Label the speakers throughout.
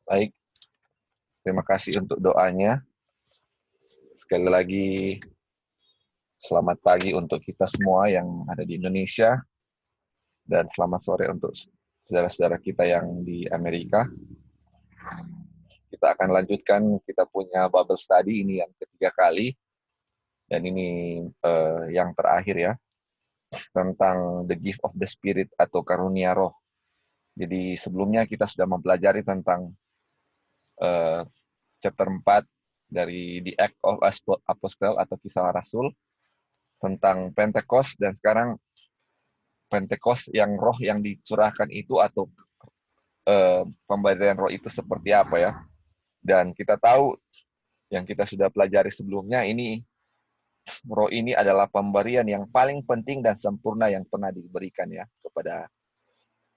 Speaker 1: Baik, terima kasih untuk doanya. Sekali lagi, selamat pagi untuk kita semua yang ada di Indonesia, dan selamat sore untuk saudara-saudara kita yang di Amerika. Kita akan lanjutkan, kita punya Bible Study, ini yang ketiga kali, dan ini yang terakhir ya, tentang the gift of the Spirit atau karunia roh. Jadi sebelumnya kita sudah mempelajari tentang chapter 4 dari The Act of Apostle atau Kisah Rasul, tentang Pentecost, dan sekarang Pentecost yang roh yang dicurahkan itu atau pemberian roh itu seperti apa ya. Dan kita tahu yang kita sudah pelajari sebelumnya, ini roh ini adalah pemberian yang paling penting dan sempurna yang pernah diberikan ya kepada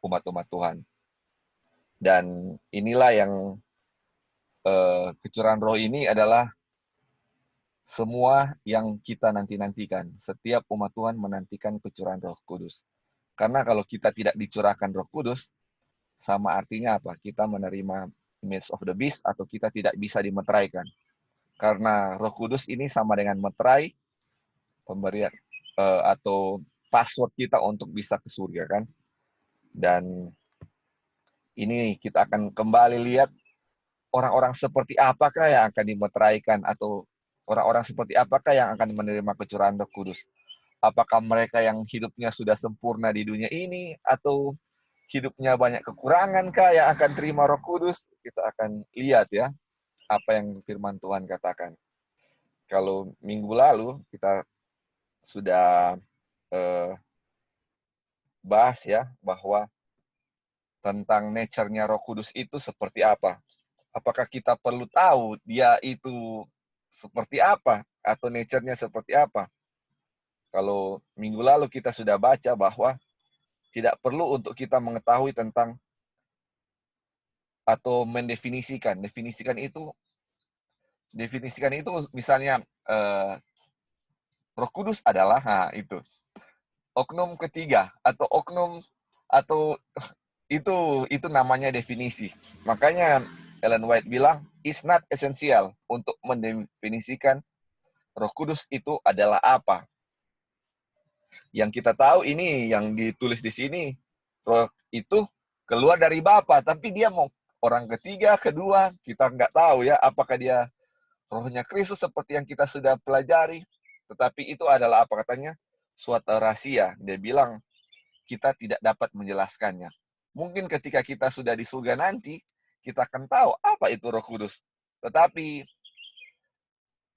Speaker 1: umat-umat Tuhan. Dan inilah yang kecurahan roh ini adalah semua yang kita nanti-nantikan. Setiap umat Tuhan menantikan kecurahan Roh Kudus. Karena kalau kita tidak dicurahkan Roh Kudus, sama artinya apa? Kita menerima image of the beast atau kita tidak bisa dimeteraikan. Karena Roh Kudus ini sama dengan meterai, pemberian atau password kita untuk bisa ke surga kan. Dan ini kita akan kembali lihat orang-orang seperti apakah yang akan dimeteraikan atau orang-orang seperti apakah yang akan menerima kecurahan Roh Kudus. Apakah mereka yang hidupnya sudah sempurna di dunia ini atau hidupnya banyak kekurangan kah yang akan terima Roh Kudus? Kita akan lihat ya apa yang firman Tuhan katakan. Kalau minggu lalu kita sudah bahas ya bahwa tentang nature-nya Roh Kudus itu seperti apa. Apakah kita perlu tahu dia itu seperti apa atau nature-nya seperti apa? Kalau minggu lalu kita sudah baca bahwa tidak perlu untuk kita mengetahui tentang atau mendefinisikan. Definisikan itu misalnya Roh Kudus adalah itu oknum ketiga atau oknum atau itu namanya definisi. Makanya Ellen White bilang it's not essential untuk mendefinisikan Roh Kudus itu adalah apa. Yang kita tahu ini yang ditulis di sini, roh itu keluar dari Bapa, tapi dia mau orang ketiga, kedua, kita nggak tahu ya apakah dia rohnya Kristus seperti yang kita sudah pelajari, tetapi itu adalah apa katanya? Suatu rahasia. Dia bilang kita tidak dapat menjelaskannya. Mungkin ketika kita sudah di surga nanti, kita akan tahu apa itu Roh Kudus. Tetapi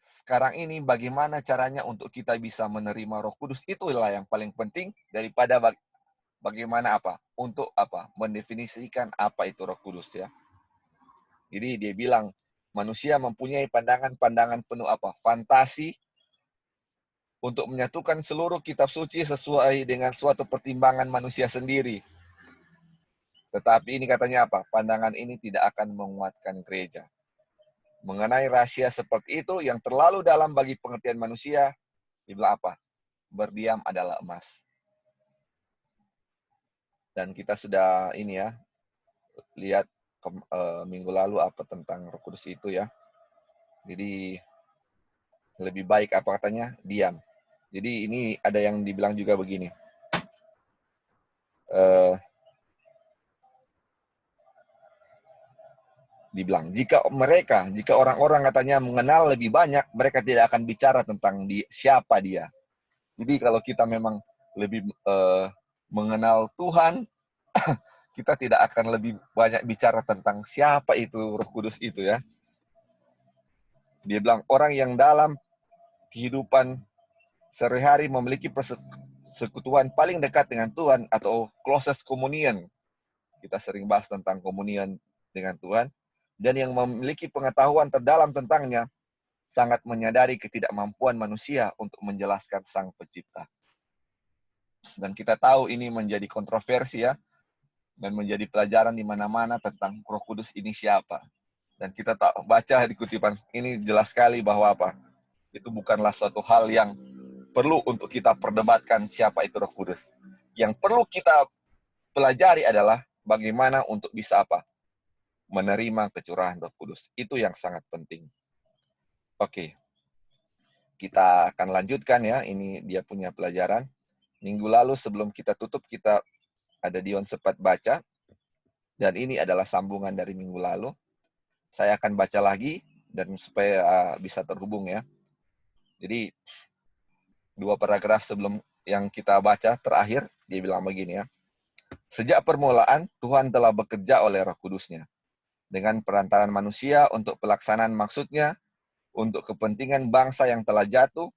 Speaker 1: sekarang ini bagaimana caranya untuk kita bisa menerima Roh Kudus, itulah yang paling penting daripada bagaimana apa untuk apa mendefinisikan apa itu Roh Kudus ya. Jadi dia bilang manusia mempunyai pandangan-pandangan penuh apa fantasi untuk menyatukan seluruh kitab suci sesuai dengan suatu pertimbangan manusia sendiri. Tetapi ini katanya apa? Pandangan ini tidak akan menguatkan gereja. Mengenai rahasia seperti itu yang terlalu dalam bagi pengertian manusia, dibilang apa? Berdiam adalah emas. Dan kita sudah ini ya, lihat minggu lalu apa tentang Roh Kudus itu ya. Jadi lebih baik apa katanya? Diam. Jadi ini ada yang dibilang juga begini. Dibilang jika orang-orang katanya mengenal lebih banyak, mereka tidak akan bicara tentang siapa dia. Jadi kalau kita memang lebih mengenal Tuhan, kita tidak akan lebih banyak bicara tentang siapa itu Roh Kudus itu ya. Dia bilang orang yang dalam kehidupan sehari-hari memiliki persekutuan paling dekat dengan Tuhan atau closest communion. Kita sering bahas tentang komunion dengan Tuhan. Dan yang memiliki pengetahuan terdalam tentangnya sangat menyadari ketidakmampuan manusia untuk menjelaskan Sang Pencipta. Dan kita tahu ini menjadi kontroversi ya, dan menjadi pelajaran di mana-mana tentang Roh Kudus ini siapa. Dan kita baca di kutipan ini jelas sekali bahwa apa? Itu bukanlah suatu hal yang perlu untuk kita perdebatkan siapa itu Roh Kudus. Yang perlu kita pelajari adalah bagaimana untuk bisa apa? menerima kecurahan Roh Kudus. Itu yang sangat penting. Oke, kita akan lanjutkan ya. Ini dia punya pelajaran. Minggu lalu sebelum kita tutup, kita ada Dion sempat baca. Dan ini adalah sambungan dari minggu lalu. Saya akan baca lagi dan supaya bisa terhubung ya. Jadi 2 paragraf sebelum yang kita baca terakhir, dia bilang begini ya. Sejak permulaan, Tuhan telah bekerja oleh Roh Kudus-Nya dengan perantaran manusia untuk pelaksanaan maksudnya, untuk kepentingan bangsa yang telah jatuh.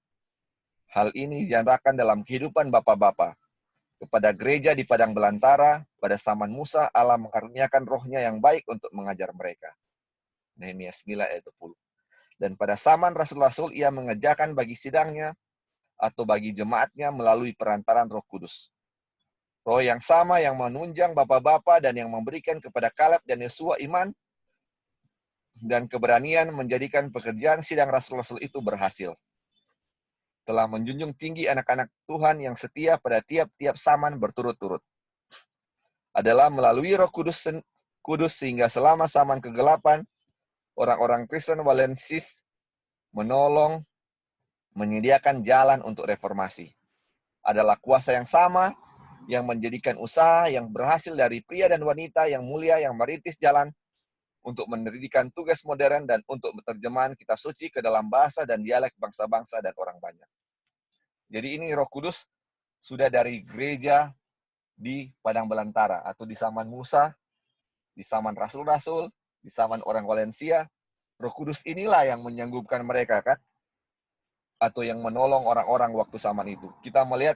Speaker 1: Hal ini dinyatakan dalam kehidupan bapa-bapa. Kepada gereja di padang belantara, pada zaman Musa, Allah mengaruniakan rohnya yang baik untuk mengajar mereka. Nehemia 9 ayat 20. Dan pada zaman rasul-rasul, ia mengerjakan bagi sidangnya atau bagi jemaatnya melalui perantaran Roh Kudus. Roh yang sama yang menunjang bapa-bapa dan yang memberikan kepada Kaleb dan Yosua iman dan keberanian menjadikan pekerjaan sidang rasul-rasul itu berhasil. Telah menjunjung tinggi anak-anak Tuhan yang setia pada tiap-tiap zaman berturut-turut. Adalah melalui Roh Kudus sehingga selama zaman kegelapan, orang-orang Kristen Walensis menolong menyediakan jalan untuk reformasi. Adalah kuasa yang sama yang menjadikan usaha yang berhasil dari pria dan wanita yang mulia yang merintis jalan untuk mendirikan tugas modern dan untuk menerjemahkan kitab suci ke dalam bahasa dan dialek bangsa-bangsa dan orang banyak. Jadi ini Roh Kudus sudah dari gereja di padang belantara atau di zaman Musa, di zaman rasul-rasul, di zaman orang Walensia. Roh Kudus inilah yang menyanggupkan mereka kan, atau yang menolong orang-orang waktu zaman itu. Kita melihat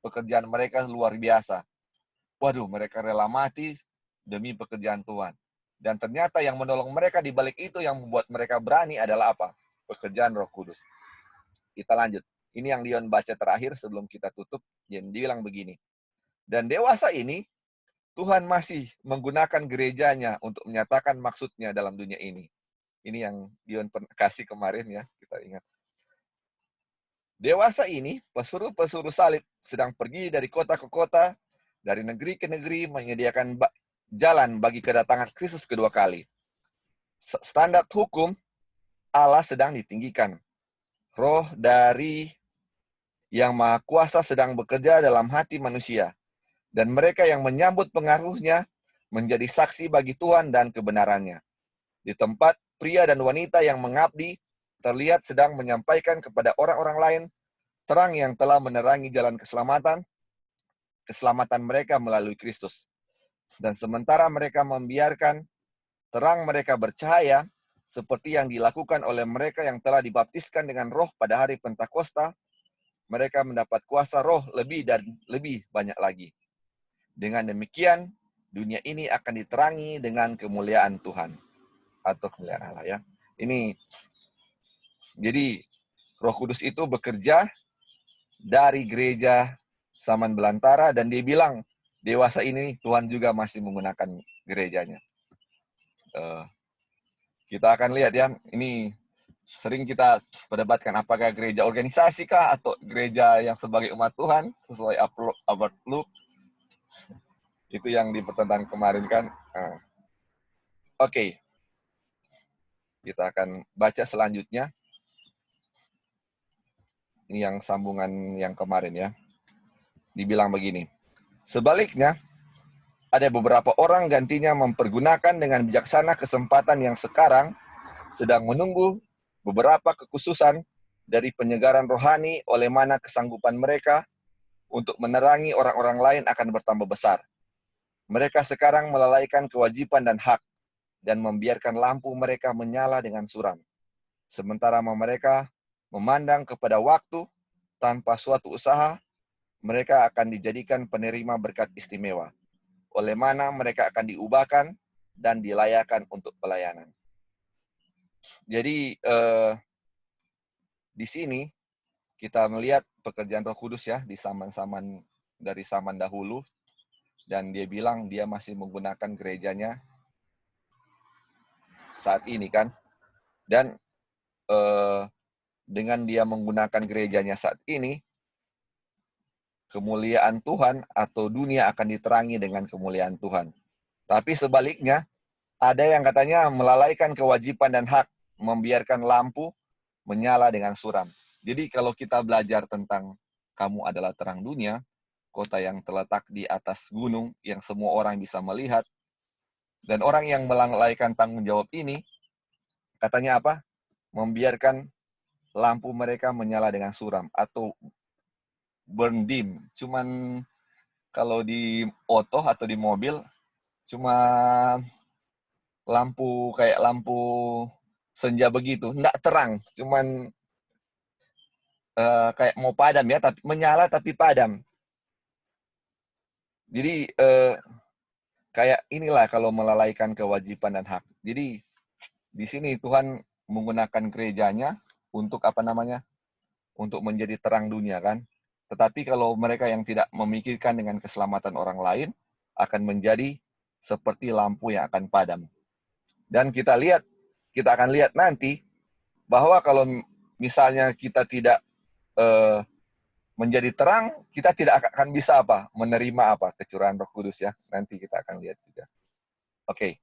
Speaker 1: pekerjaan mereka luar biasa. Waduh, mereka rela mati demi pekerjaan Tuhan. Dan ternyata yang menolong mereka di balik itu yang membuat mereka berani adalah apa? Pekerjaan Roh Kudus. Kita lanjut. Ini yang Dion baca terakhir sebelum kita tutup. Dia bilang begini. Dan dewasa ini, Tuhan masih menggunakan gerejanya untuk menyatakan maksudnya dalam dunia ini. Ini yang Dion kasih kemarin ya, kita ingat. Dewasa ini, pesuruh-pesuruh salib sedang pergi dari kota ke kota, dari negeri ke negeri, menyediakan jalan bagi kedatangan Kristus kedua kali. Standar hukum Allah sedang ditinggikan. Roh dari yang Maha Kuasa sedang bekerja dalam hati manusia. Dan mereka yang menyambut pengaruhnya menjadi saksi bagi Tuhan dan kebenarannya. Di tempat pria dan wanita yang mengabdi terlihat sedang menyampaikan kepada orang-orang lain terang yang telah menerangi jalan keselamatan mereka melalui Kristus. Dan sementara mereka membiarkan terang mereka bercahaya, seperti yang dilakukan oleh mereka yang telah dibaptiskan dengan roh pada hari Pentakosta, mereka mendapat kuasa roh lebih dan lebih banyak lagi. Dengan demikian, dunia ini akan diterangi dengan kemuliaan Tuhan. Atau kemuliaan Allah ya. Ini, jadi Roh Kudus itu bekerja dari gereja zaman belantara dan dia bilang dewasa ini Tuhan juga masih menggunakan gerejanya. Kita akan lihat ya, ini sering kita perdebatkan apakah gereja organisasi kah atau gereja yang sebagai umat Tuhan sesuai Albert Luke. Itu yang dipertentangkan kemarin kan. Oke. Kita akan baca selanjutnya. Ini yang sambungan yang kemarin ya. Dibilang begini. Sebaliknya, ada beberapa orang gantinya mempergunakan dengan bijaksana kesempatan yang sekarang sedang menunggu beberapa kekhususan dari penyegaran rohani oleh mana kesanggupan mereka untuk menerangi orang-orang lain akan bertambah besar. Mereka sekarang melalaikan kewajiban dan hak dan membiarkan lampu mereka menyala dengan suram. Sementara mereka memandang kepada waktu tanpa suatu usaha, mereka akan dijadikan penerima berkat istimewa. Oleh mana mereka akan diubahkan dan dilayakan untuk pelayanan. Jadi di sini kita melihat pekerjaan Roh Kudus ya di zaman-zaman dari zaman dahulu, dan dia bilang dia masih menggunakan gerejanya saat ini kan, dan dengan dia menggunakan gerejanya saat ini, kemuliaan Tuhan atau dunia akan diterangi dengan kemuliaan Tuhan. Tapi sebaliknya, ada yang katanya melalaikan kewajiban dan hak, membiarkan lampu menyala dengan suram. Jadi kalau kita belajar tentang kamu adalah terang dunia, kota yang terletak di atas gunung yang semua orang bisa melihat, dan orang yang melalaikan tanggung jawab ini, katanya apa? Membiarkan lampu mereka menyala dengan suram atau burn dim. Cuman kalau di oto atau di mobil, cuma lampu kayak lampu senja begitu, nggak terang, cuman kayak mau padam ya, tapi menyala tapi padam. Jadi kayak inilah kalau melalaikan kewajiban dan hak. Jadi di sini Tuhan menggunakan gerejanya untuk apa namanya? Untuk menjadi terang dunia kan. Tetapi kalau mereka yang tidak memikirkan dengan keselamatan orang lain akan menjadi seperti lampu yang akan padam. Dan kita akan lihat nanti bahwa kalau misalnya kita tidak menjadi terang, kita tidak akan bisa menerima kecurahan Roh Kudus ya. Nanti kita akan lihat juga. Oke.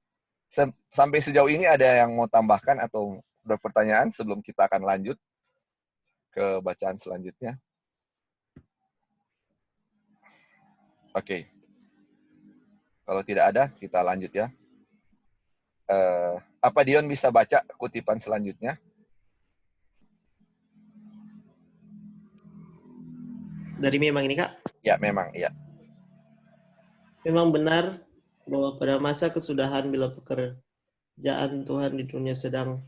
Speaker 1: Sampai sejauh ini ada yang mau tambahkan atau berpertanyaan sebelum kita akan lanjut ke bacaan selanjutnya? Oke. Kalau tidak ada, kita lanjut ya. Apa Dion bisa baca kutipan selanjutnya?
Speaker 2: Dari memang ini, Kak?
Speaker 1: Ya, memang, iya.
Speaker 2: Memang benar bahwa pada masa kesudahan bila pekerjaan Tuhan di dunia sedang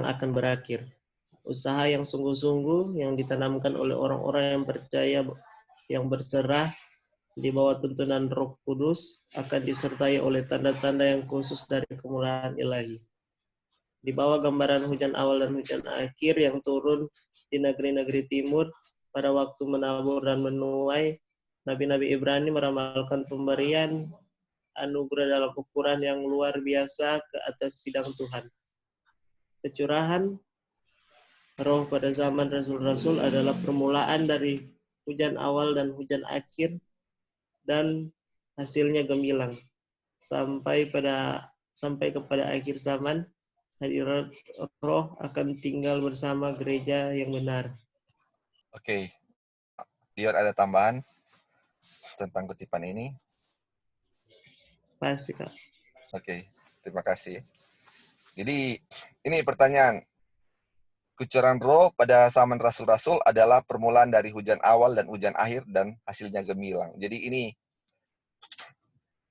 Speaker 2: akan berakhir. Usaha yang sungguh-sungguh yang ditanamkan oleh orang-orang yang percaya, yang berserah di bawah tuntunan Roh Kudus akan disertai oleh tanda-tanda yang khusus dari kemurahan ilahi. Di bawah gambaran hujan awal dan hujan akhir yang turun di negeri-negeri timur pada waktu menabur dan menuai, Nabi-Nabi Ibrani meramalkan pemberian anugerah dalam ukuran yang luar biasa ke atas sidang Tuhan. Kecurahan Roh pada zaman Rasul-Rasul adalah permulaan dari hujan awal dan hujan akhir, dan hasilnya gemilang. Sampai kepada akhir zaman, hadirat Roh akan tinggal bersama gereja yang benar.
Speaker 1: Oke. Dion ada tambahan tentang kutipan ini?
Speaker 2: Pasti, Kak.
Speaker 1: Oke, terima kasih. Jadi, ini pertanyaan. Kecurahan Roh pada zaman Rasul-Rasul adalah permulaan dari hujan awal dan hujan akhir dan hasilnya gemilang. Jadi ini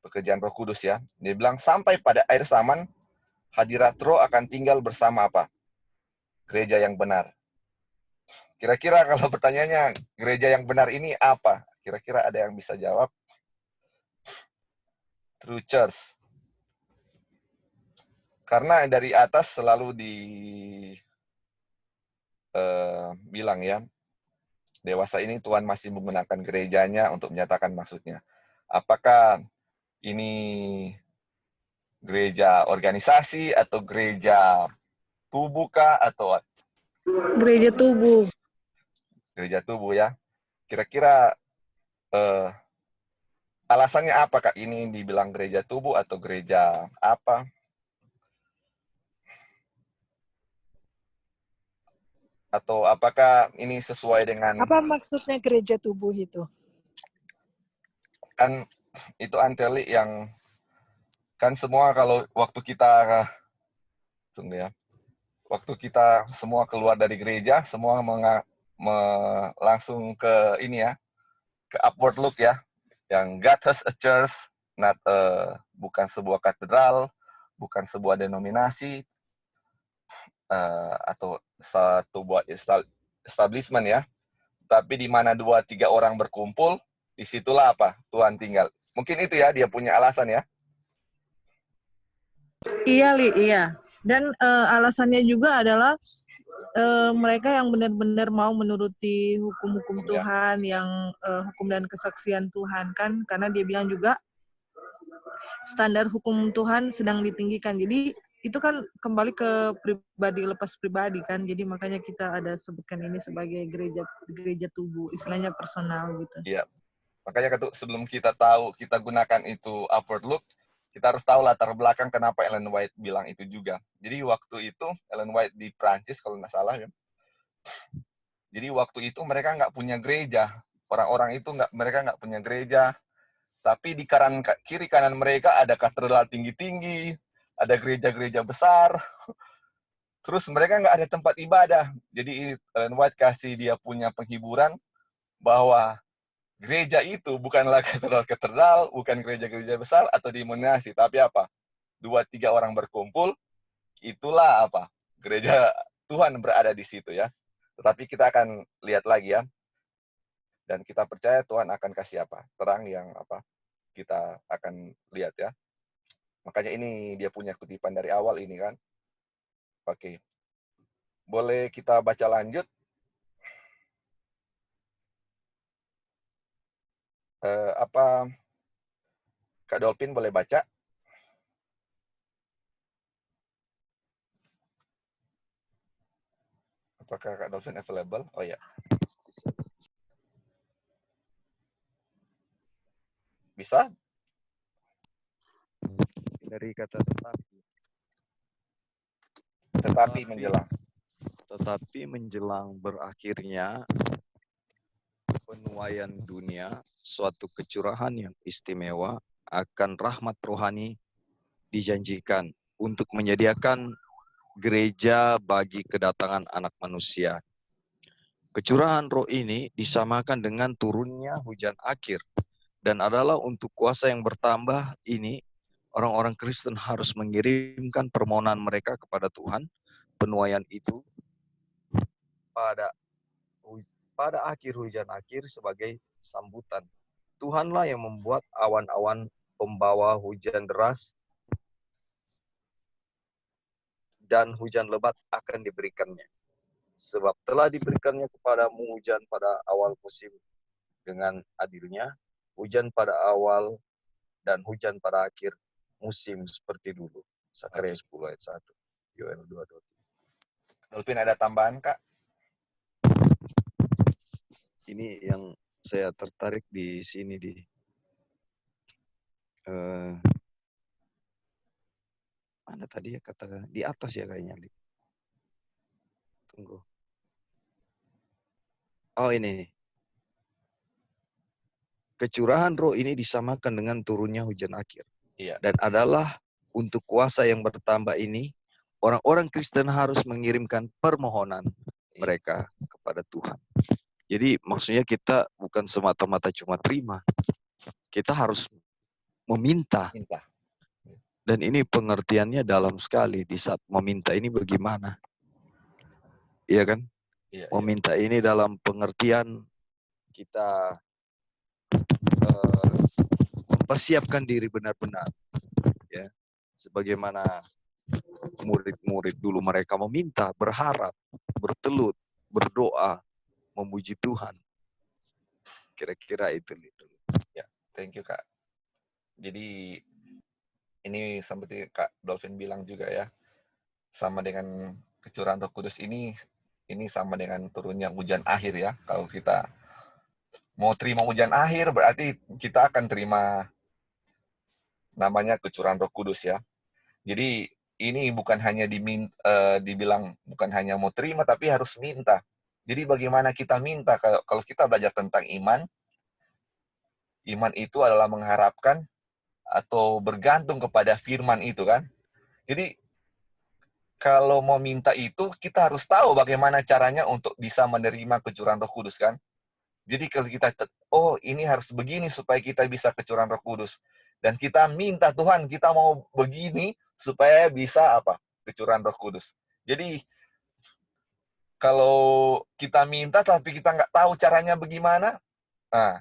Speaker 1: pekerjaan Roh Kudus ya. Dia bilang sampai pada akhir zaman hadirat Roh akan tinggal bersama gereja yang benar. Kira-kira kalau pertanyaannya gereja yang benar ini apa? Kira-kira ada yang bisa jawab? True Church. Karena dari atas selalu bilang ya, dewasa ini Tuhan masih menggunakan gerejanya untuk menyatakan maksudnya. Apakah ini gereja organisasi atau gereja tubuh kah atau
Speaker 3: Gereja tubuh.
Speaker 1: gereja tubuh ya? Kira-kira alasannya apa Kak? Ini dibilang gereja tubuh atau gereja apa? Atau apakah ini sesuai dengan...
Speaker 3: Apa maksudnya gereja tubuh itu?
Speaker 1: Kan itu Anteli yang... Kan semua kalau waktu kita... Tunggu ya. Waktu kita semua keluar dari gereja, semua langsung ke ini ya, ke upward look ya. Yang God has a church, bukan sebuah katedral, bukan sebuah denominasi, atau satu buat establishment ya. Tapi di mana 2-3 orang berkumpul, disitulah Tuhan tinggal. Mungkin itu ya dia punya alasan ya.
Speaker 3: Iya, Li, iya. Dan alasannya juga adalah mereka yang benar-benar mau menuruti hukum-hukum Tuhan, yang hukum dan kesaksian Tuhan kan, karena dia bilang juga standar hukum Tuhan sedang ditinggikan. Jadi itu kan kembali ke pribadi lepas pribadi kan. Jadi makanya kita ada sebutkan ini sebagai gereja tubuh, istilahnya personal gitu.
Speaker 1: Iya. Makanya sebelum kita tahu kita gunakan itu upward look, kita harus tahu latar belakang kenapa Ellen White bilang itu juga. Jadi waktu itu Ellen White di Prancis kalau nggak salah ya. Jadi waktu itu mereka nggak punya gereja. Orang-orang itu mereka nggak punya gereja. Tapi di kiri kanan mereka ada katedral tinggi-tinggi, ada gereja-gereja besar. Terus mereka nggak ada tempat ibadah. Jadi Ellen White kasih dia punya penghiburan bahwa gereja itu bukanlah katedral-katedral, bukan gereja-gereja besar atau dinominasi, tapi apa? 2-3 orang berkumpul, itulah apa? Gereja Tuhan berada di situ ya. Tetapi kita akan lihat lagi ya. Dan kita percaya Tuhan akan kasih apa? Terang yang apa? Kita akan lihat ya. Makanya ini dia punya kutipan dari awal ini kan. Oke. Boleh kita baca lanjut? Apa Kak Dolphin boleh baca? Apakah Kak Dolphin available? Oh ya. Bisa?
Speaker 4: Dari kata tetapi.
Speaker 1: Tetapi menjelang.
Speaker 4: Tetapi menjelang berakhirnya penuaian dunia, suatu kecurahan yang istimewa akan rahmat rohani dijanjikan untuk menyediakan gereja bagi kedatangan anak manusia. Kecurahan roh ini disamakan dengan turunnya hujan akhir dan adalah untuk kuasa yang bertambah ini orang-orang Kristen harus mengirimkan permohonan mereka kepada Tuhan. Penuaian itu pada akhir hujan akhir sebagai sambutan. Tuhanlah yang membuat awan-awan pembawa hujan deras dan hujan lebat akan diberikannya. Sebab telah diberikannya kepadamu hujan pada awal musim dengan adilnya, hujan pada awal dan hujan pada akhir musim seperti dulu. Sakaria 10 ayat 1. Yoel 2:2.
Speaker 1: Dolphin ada tambahan, Kak?
Speaker 4: Ini yang saya tertarik di sini mana tadi ya kata di atas ya kayaknya. Tunggu. Oh ini. Kecurahan roh ini disamakan dengan turunnya hujan akhir.
Speaker 1: Iya.
Speaker 4: Dan adalah untuk kuasa yang bertambah ini, orang-orang Kristen harus mengirimkan permohonan mereka kepada Tuhan. Jadi maksudnya kita bukan semata-mata cuma terima. Kita harus meminta. Dan ini pengertiannya dalam sekali di saat meminta ini bagaimana. Iya kan?
Speaker 1: Iya,
Speaker 4: meminta ini dalam pengertian kita mempersiapkan diri benar-benar. Ya. Sebagaimana murid-murid dulu mereka meminta, berharap, bertelut, berdoa, memuji Tuhan. Kira-kira itu.
Speaker 1: Ya, thank you Kak. Jadi ini seperti Kak Dolphin bilang juga ya, sama dengan kecurahan Roh Kudus ini sama dengan turunnya hujan akhir ya. Kalau kita mau terima hujan akhir berarti kita akan terima namanya kecurahan Roh Kudus ya. Jadi ini bukan hanya dibilang bukan hanya mau terima tapi harus minta. Jadi bagaimana kita minta kalau kita belajar tentang iman? Iman itu adalah mengharapkan atau bergantung kepada firman itu kan. Jadi kalau mau minta itu kita harus tahu bagaimana caranya untuk bisa menerima kecurahan Roh Kudus kan. Jadi kalau kita ini harus begini supaya kita bisa kecurahan Roh Kudus dan kita minta Tuhan kita mau begini supaya bisa apa? Kecurahan Roh Kudus. Jadi kalau kita minta tapi kita nggak tahu caranya bagaimana, nah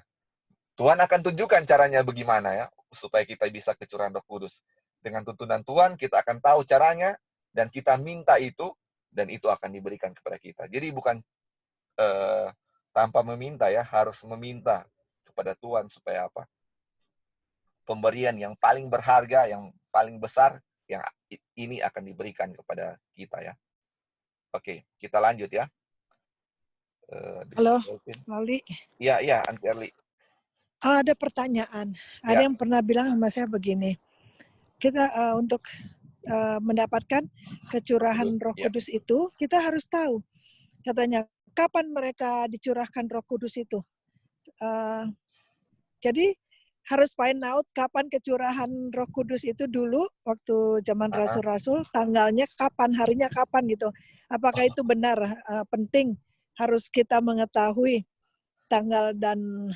Speaker 1: Tuhan akan tunjukkan caranya bagaimana ya supaya kita bisa kecurahan Roh Kudus. Dengan tuntunan Tuhan kita akan tahu caranya dan kita minta itu dan itu akan diberikan kepada kita. Jadi bukan tanpa meminta ya, harus meminta kepada Tuhan supaya apa? Pemberian yang paling berharga, yang paling besar yang ini akan diberikan kepada kita ya. Oke, kita lanjut ya.
Speaker 5: Halo, Lauli.
Speaker 1: Iya, Anti Erli.
Speaker 5: Ada pertanyaan. Ada yang pernah bilang sama saya begini, kita untuk mendapatkan kecurahan Roh
Speaker 1: Ya.
Speaker 5: Kudus itu, kita harus tahu katanya kapan mereka dicurahkan Roh Kudus itu. Jadi harus find out kapan kecurahan Roh Kudus itu dulu waktu zaman rasul-rasul, tanggalnya kapan, harinya kapan gitu. Apakah itu benar? Penting harus kita mengetahui tanggal dan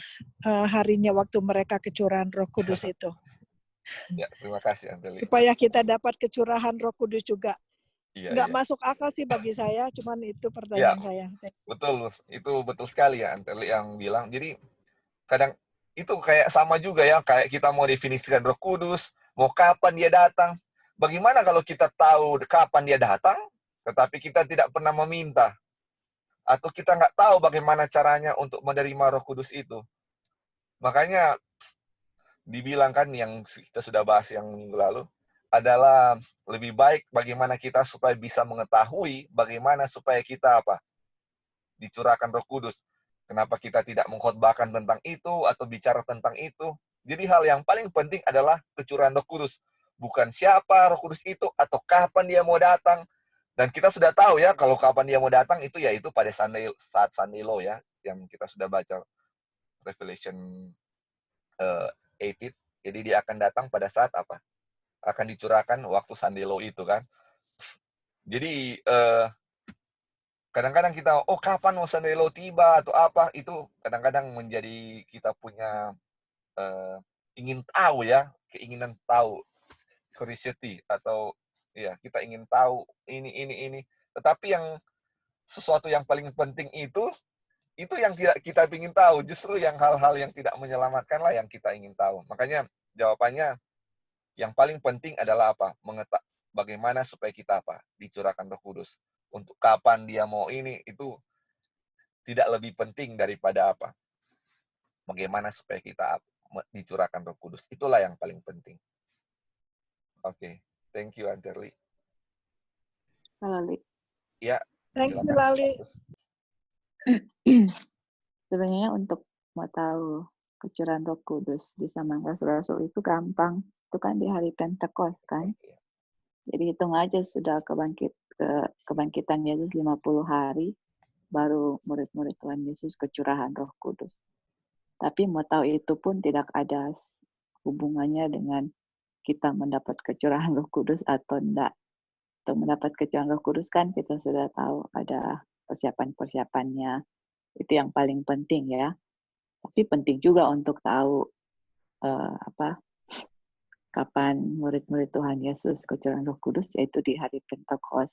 Speaker 5: harinya waktu mereka kecurahan Roh Kudus itu.
Speaker 1: Ya, terima kasih Anteli.
Speaker 5: Supaya kita dapat kecurahan Roh Kudus juga.
Speaker 1: Iya,
Speaker 5: Nggak
Speaker 1: iya.
Speaker 5: masuk akal sih bagi saya, cuman itu pertanyaan saya.
Speaker 1: Betul, itu betul sekali ya Anteli yang bilang. Jadi kadang itu kayak sama juga ya, kayak kita mau definisikan Roh Kudus, mau kapan dia datang. Bagaimana kalau kita tahu kapan dia datang, tetapi kita tidak pernah meminta, atau kita nggak tahu bagaimana caranya untuk menerima Roh Kudus itu. Makanya dibilang kan yang kita sudah bahas yang minggu lalu, adalah lebih baik bagaimana kita supaya bisa mengetahui bagaimana supaya kita dicurahkan Roh Kudus. Kenapa kita tidak mengkhotbahkan tentang itu atau bicara tentang itu? Jadi hal yang paling penting adalah kecurahan Roh Kudus. Bukan siapa Roh Kudus itu atau kapan dia mau datang. Dan kita sudah tahu ya kalau kapan dia mau datang itu yaitu pada saat Sandelo ya, yang kita sudah baca Revelation 18. Jadi dia akan datang pada saat akan dicurahkan waktu Sandelo itu kan. Jadi kadang-kadang kita, kapan mau Sandelo tiba atau apa, itu kadang-kadang menjadi kita punya ingin tahu ya, keinginan tahu, curiosity, atau ya kita ingin tahu ini. Tetapi yang sesuatu yang paling penting itu yang tidak kita ingin tahu, justru yang hal-hal yang tidak menyelamatkan lah yang kita ingin tahu. Makanya jawabannya yang paling penting adalah bagaimana supaya kita dicurahkan Roh Kudus. Untuk kapan dia mau itu tidak lebih penting daripada bagaimana supaya kita dicurahkan Roh Kudus. Itulah yang paling penting. Oke. Thank you Anterli.
Speaker 6: Halo, Li.
Speaker 1: Ya,
Speaker 5: Thank you,
Speaker 1: silakan.
Speaker 5: Lali.
Speaker 6: Sebenarnya untuk mau tahu kecurahan Roh Kudus di zaman Rasul-Rasul itu gampang. Itu kan di hari Pentekost kan. Jadi hitung aja sudah kebangkitan Yesus 50 hari, baru murid-murid Tuhan Yesus kecurahan Roh Kudus. Tapi mau tahu itu pun tidak ada hubungannya dengan kita mendapat kecurahan Roh Kudus atau enggak. Untuk mendapat kecurahan Roh Kudus kan kita sudah tahu ada persiapan-persiapannya. Itu yang paling penting ya. Tapi penting juga untuk tahu kapan murid-murid Tuhan Yesus kecurahan Roh Kudus, yaitu di hari Pentekost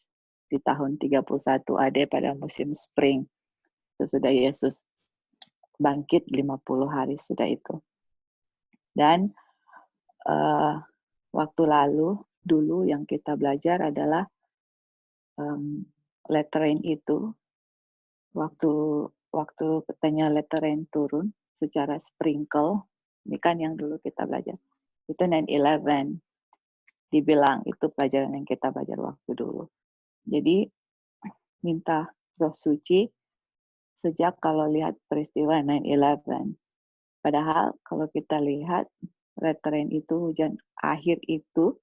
Speaker 6: di tahun 31 AD pada musim spring. Sesudah Yesus bangkit 50 hari sudah itu. Dan waktu dulu yang kita belajar adalah letter rain itu waktu katanya letter rain turun secara sprinkle, ini kan yang dulu kita belajar. Itu 9/11 dibilang, itu pelajaran yang kita belajar waktu dulu. Jadi minta Roh Suci sejak kalau lihat peristiwa 9/11. Padahal kalau kita lihat letter rain itu, hujan akhir itu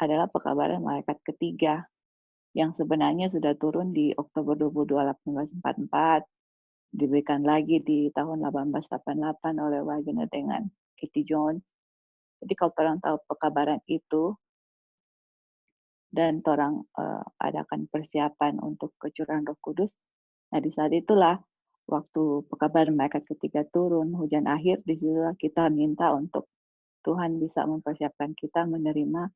Speaker 6: adalah pekabaran malaikat ketiga yang sebenarnya sudah turun di Oktober 22, 1844, diberikan lagi di tahun 1888 oleh Wagner dengan Kitty Jones. Jadi kalau orang tahu pekabaran itu dan orang adakan persiapan untuk kecurahan Roh Kudus, nah di saat itulah waktu pekabaran malaikat ketiga turun, hujan akhir, disitulah kita minta untuk Tuhan bisa mempersiapkan kita menerima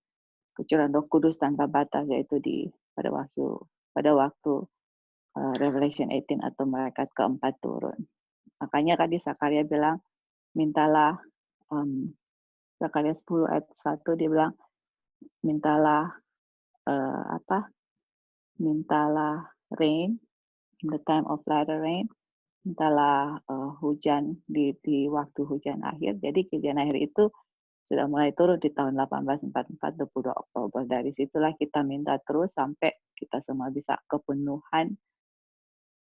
Speaker 6: kecurahan Roh Kudus tanpa batas, yaitu pada waktu Revelation 18 atau malaikat keempat turun. Makanya tadi Zakaria bilang, mintalah, Zakaria 10 ayat 1 dia bilang, mintalah mintalah rain in the time of latter rain, mintalah hujan di waktu hujan akhir. Jadi hujan akhir itu sudah mulai turun di tahun 1844, 22 Oktober. Dari situlah kita minta terus sampai kita semua bisa kepenuhan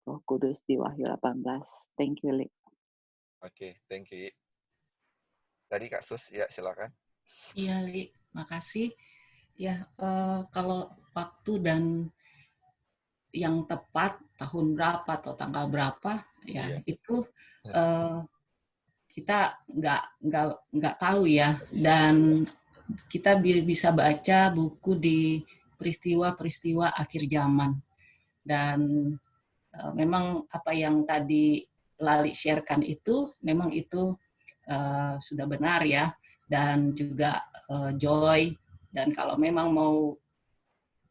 Speaker 6: Roh Kudus di Wahyu 18. Thank you, Li.
Speaker 1: Oke, thank you. Tadi Kak Sus, ya silakan.
Speaker 7: Iya, Li. makasih. Ya, kalau waktu dan yang tepat tahun berapa atau tanggal berapa, ya itu kita nggak tahu ya. Dan kita bisa baca buku di peristiwa-peristiwa akhir zaman. Dan memang apa yang tadi Lali sharekan itu memang itu sudah benar ya. Dan juga Joy, dan kalau memang mau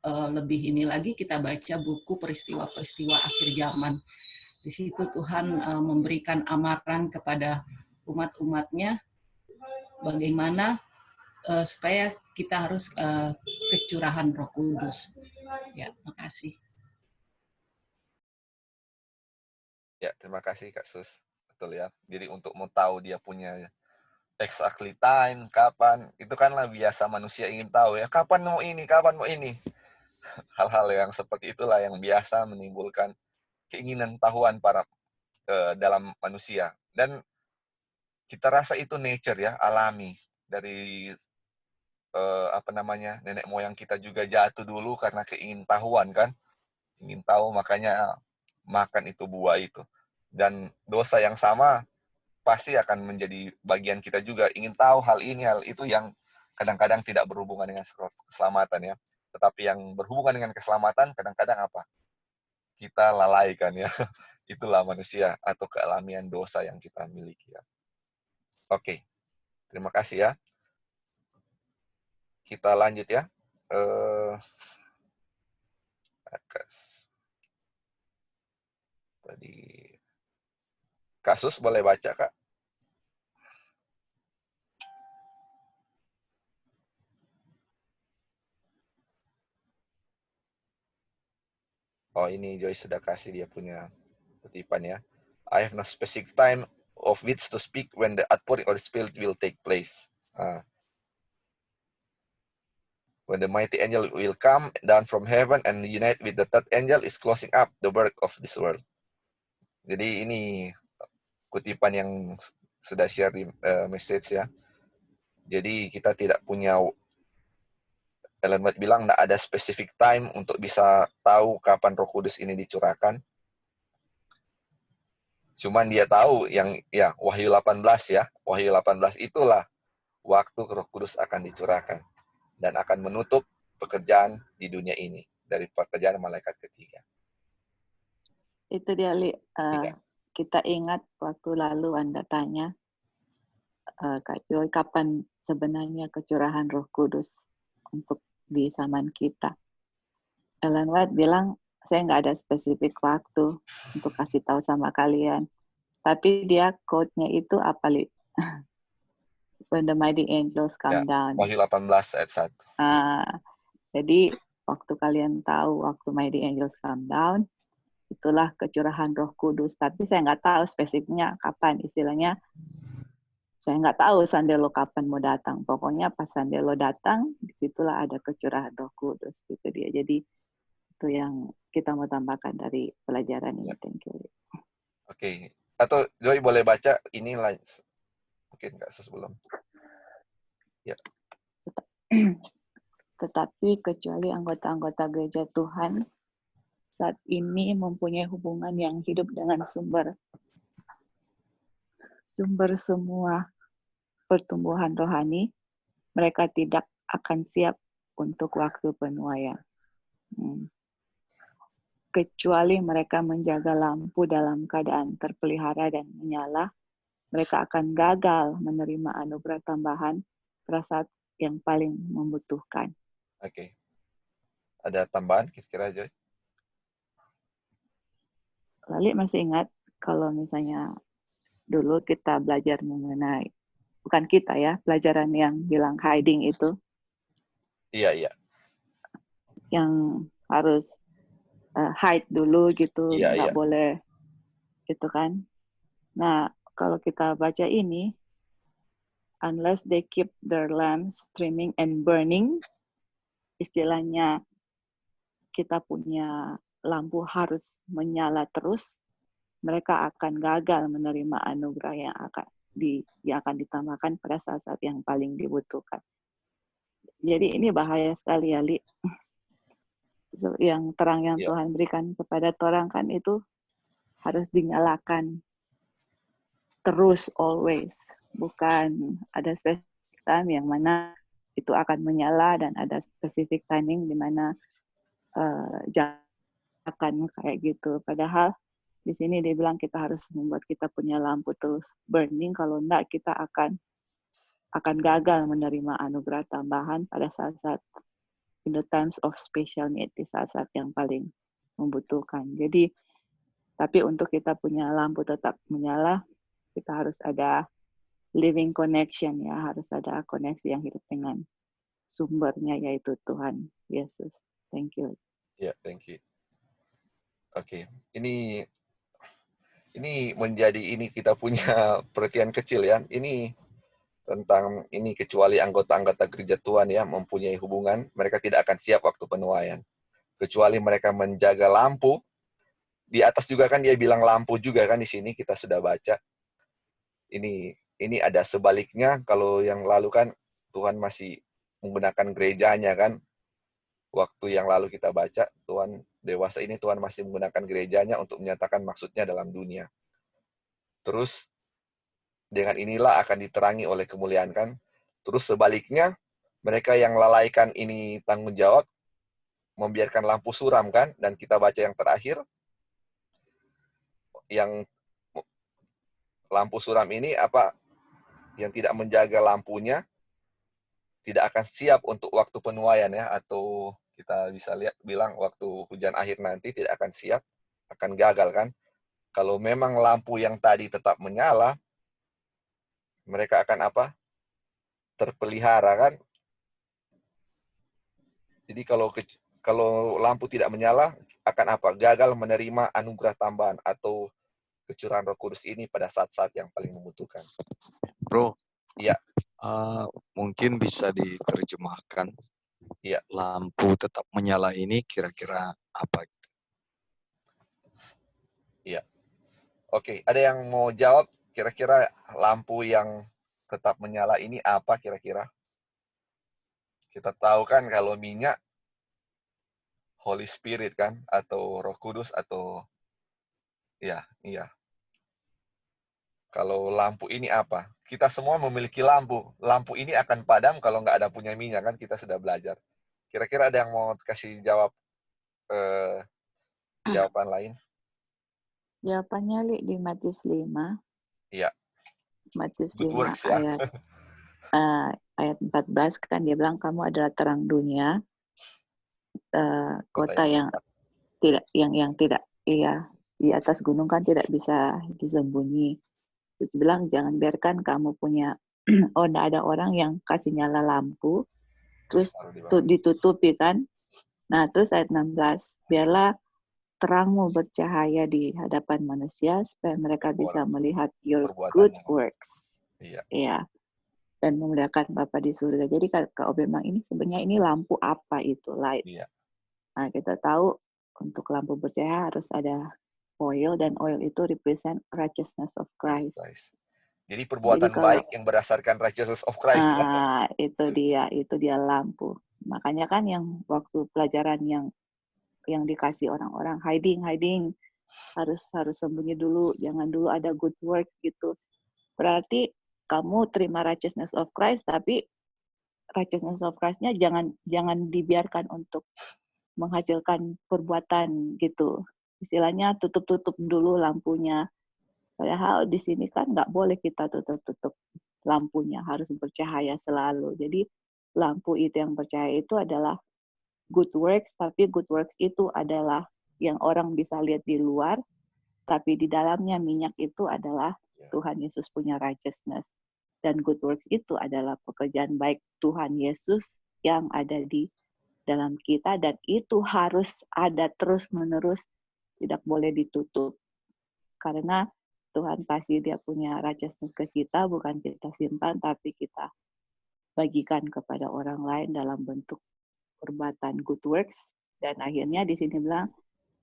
Speaker 7: lebih ini lagi, kita baca buku peristiwa-peristiwa akhir zaman. Di situ Tuhan memberikan amaran kepada umat-umatnya bagaimana supaya kita harus kecurahan Roh Kudus. Ya, makasih.
Speaker 1: Ya, terima kasih Kak Sus. Betul ya. Jadi untuk mau tahu dia punya exactly time, kapan, itu kanlah biasa manusia ingin tahu ya, kapan mau ini, kapan mau ini. Hal-hal yang seperti itulah yang biasa menimbulkan keinginan tahuan para dalam manusia. Dan kita rasa itu nature ya, alami. Dari nenek moyang kita juga jatuh dulu karena keingintahuan kan. Ingin tahu, makanya makan itu buah itu. Dan dosa yang sama pasti akan menjadi bagian kita juga. Ingin tahu hal ini, hal itu yang kadang-kadang tidak berhubungan dengan keselamatan ya. Tetapi yang berhubungan dengan keselamatan kadang-kadang apa? Kita lalaikan ya. Itulah manusia atau kealamian dosa yang kita miliki ya. Oke. Terima kasih ya. Kita lanjut ya. Tadi kasus boleh baca Kak? Oh, ini Joyce sudah kasih dia punya kutipan ya. I have no specific time of which to speak when the outpouring of the Spirit will take place. When the mighty angel will come down from heaven and unite with the third angel is closing up the work of this world. Jadi ini kutipan yang sudah share di message ya. Jadi kita tidak punya, Ellen White bilang tidak ada specific time untuk bisa tahu kapan Roh Kudus ini dicurahkan. Cuman dia tahu yang ya Wahyu 18 ya. Wahyu 18 itulah waktu Roh Kudus akan dicurahkan dan akan menutup pekerjaan di dunia ini dari pekerjaan malaikat ketiga.
Speaker 6: Itu dia, Li. Kita ingat waktu lalu Anda tanya, Kak Joy, kapan sebenarnya kecurahan Roh Kudus untuk di zaman kita. Ellen White bilang, saya nggak ada spesifik waktu untuk kasih tahu sama kalian. Tapi dia quote-nya itu apa, Li? When the mighty angels come down.
Speaker 1: Wahyu 18 ayat 1.
Speaker 6: Jadi, waktu kalian tahu waktu mighty angels come down, itulah kecurahan Roh Kudus. Tapi saya nggak tahu spesifiknya kapan. Istilahnya, saya nggak tahu Sandelo kapan mau datang. Pokoknya pas Sandelo datang, disitulah ada kecurahan Roh Kudus. Gitu dia. Jadi, itu yang kita mau tambahkan dari pelajaran ini. Thank you.
Speaker 1: Oke. Atau Joy boleh baca ini mungkin nggak sebelum. Ya.
Speaker 6: Tetapi kecuali anggota-anggota gereja Tuhan saat ini mempunyai hubungan yang hidup dengan sumber semua pertumbuhan rohani, mereka tidak akan siap untuk waktu penuaian. Kecuali mereka menjaga lampu dalam keadaan terpelihara dan menyala, mereka akan gagal menerima anugerah tambahan pada saat yang paling membutuhkan.
Speaker 1: Oke. Ada tambahan kira-kira, Joy?
Speaker 6: Lali masih ingat kalau misalnya dulu kita belajar mengenai, bukan kita ya, pelajaran yang bilang hiding itu.
Speaker 1: Iya.
Speaker 6: Yang harus hide dulu gitu, nggak boleh gitu kan. Nah, kalau kita baca ini, unless they keep their lamps streaming and burning, istilahnya kita punya lampu harus menyala terus, mereka akan gagal menerima anugerah yang akan ditambahkan pada saat-saat yang paling dibutuhkan. Jadi ini bahaya sekali ya, Li. Yang terang yang
Speaker 1: Iya.
Speaker 6: Tuhan berikan kepada orang kan itu harus dinyalakan terus, always. Bukan ada specific time yang mana itu akan menyala dan ada specific timing di mana jangan kayak gitu. Padahal di sini dia bilang kita harus membuat kita punya lampu terus burning. Kalau enggak kita akan gagal menerima anugerah tambahan pada saat-saat in the times of special need, di saat-saat yang paling membutuhkan. Jadi, tapi untuk kita punya lampu tetap menyala, kita harus ada living connection ya, harus ada koneksi yang hidup dengan sumbernya yaitu Tuhan Yesus. Thank you.
Speaker 1: Ya, thank you. Oke, ini menjadi ini kita punya perhatian kecil ya. Ini tentang ini kecuali anggota-anggota gereja Tuhan ya mempunyai hubungan, mereka tidak akan siap waktu penuaian. Kecuali mereka menjaga lampu. Di atas juga kan dia bilang lampu juga kan di sini kita sudah baca. Ini ada sebaliknya, kalau yang lalu kan Tuhan masih menggunakan gerejanya kan. Waktu yang lalu kita baca, Tuhan dewasa ini Tuhan masih menggunakan gerejanya untuk menyatakan maksudnya dalam dunia. Terus dengan inilah akan diterangi oleh kemuliaan kan. Terus sebaliknya, mereka yang lalaikan ini tanggung jawab, membiarkan lampu suram kan. Dan kita baca yang terakhir, yang lampu suram ini apa? Yang tidak menjaga lampunya, tidak akan siap untuk waktu penuaian ya. Atau kita bisa bilang waktu hujan akhir nanti tidak akan siap, akan gagal kan. Kalau memang lampu yang tadi tetap menyala, mereka akan apa? Terpelihara kan. Jadi kalau lampu tidak menyala, akan apa? Gagal menerima anugerah tambahan atau kecurahan Roh Kudus ini pada saat-saat yang paling membutuhkan.
Speaker 4: Bro,
Speaker 1: Iya.
Speaker 4: Mungkin bisa diterjemahkan.
Speaker 1: Iya.
Speaker 4: Lampu tetap menyala ini kira-kira apa?
Speaker 1: Iya. Oke, ada yang mau jawab? Kira-kira lampu yang tetap menyala ini apa kira-kira? Kita tahu kan kalau minyak Holy Spirit kan, atau Roh Kudus atau iya. Kalau lampu ini apa? Kita semua memiliki lampu. Lampu ini akan padam kalau nggak ada punya minyak kan, kita sudah belajar. Kira-kira ada yang mau kasih jawab jawaban lain?
Speaker 6: Jawabannya Li di Matius 5.
Speaker 1: Iya.
Speaker 6: Matius
Speaker 1: Good
Speaker 6: 5
Speaker 1: works, ya.
Speaker 6: ayat 14 kan dia bilang kamu adalah terang dunia. Kota yang tidak di atas gunung kan tidak bisa disembunyi. Terus bilang jangan biarkan kamu punya enggak ada orang yang kasih nyala lampu terus ditutupi kan. Nah, terus ayat 16, biarlah terangmu bercahaya di hadapan manusia supaya mereka bisa melihat your good works. Iya. Dan memuliakan Bapa di surga. Jadi kalau memang ini sebenarnya ini lampu apa itu? Light.
Speaker 1: Iya.
Speaker 6: Nah, kita tahu untuk lampu bercahaya harus ada oil, dan oil itu represent righteousness of Christ.
Speaker 1: Jadi perbuatan baik yang berdasarkan righteousness of Christ.
Speaker 6: Itu dia lampu. Makanya kan yang waktu pelajaran yang dikasih orang-orang hiding harus sembunyi dulu, jangan dulu ada good work gitu. Berarti kamu terima righteousness of Christ, tapi righteousness of Christ-nya jangan dibiarkan untuk menghasilkan perbuatan gitu. Istilahnya tutup dulu lampunya. Padahal di sini kan nggak boleh kita tutup lampunya, harus bercahaya selalu. Jadi lampu itu yang bercahaya itu adalah good works, tapi good works itu adalah yang orang bisa lihat di luar, tapi di dalamnya minyak itu adalah Tuhan Yesus punya righteousness. Dan good works itu adalah pekerjaan baik Tuhan Yesus yang ada di dalam kita, dan itu harus ada terus-menerus, tidak boleh ditutup. Karena Tuhan pasti dia punya righteousness ke kita, bukan kita simpan, tapi kita bagikan kepada orang lain dalam bentuk perbuatan good works. Dan akhirnya di sini bilang,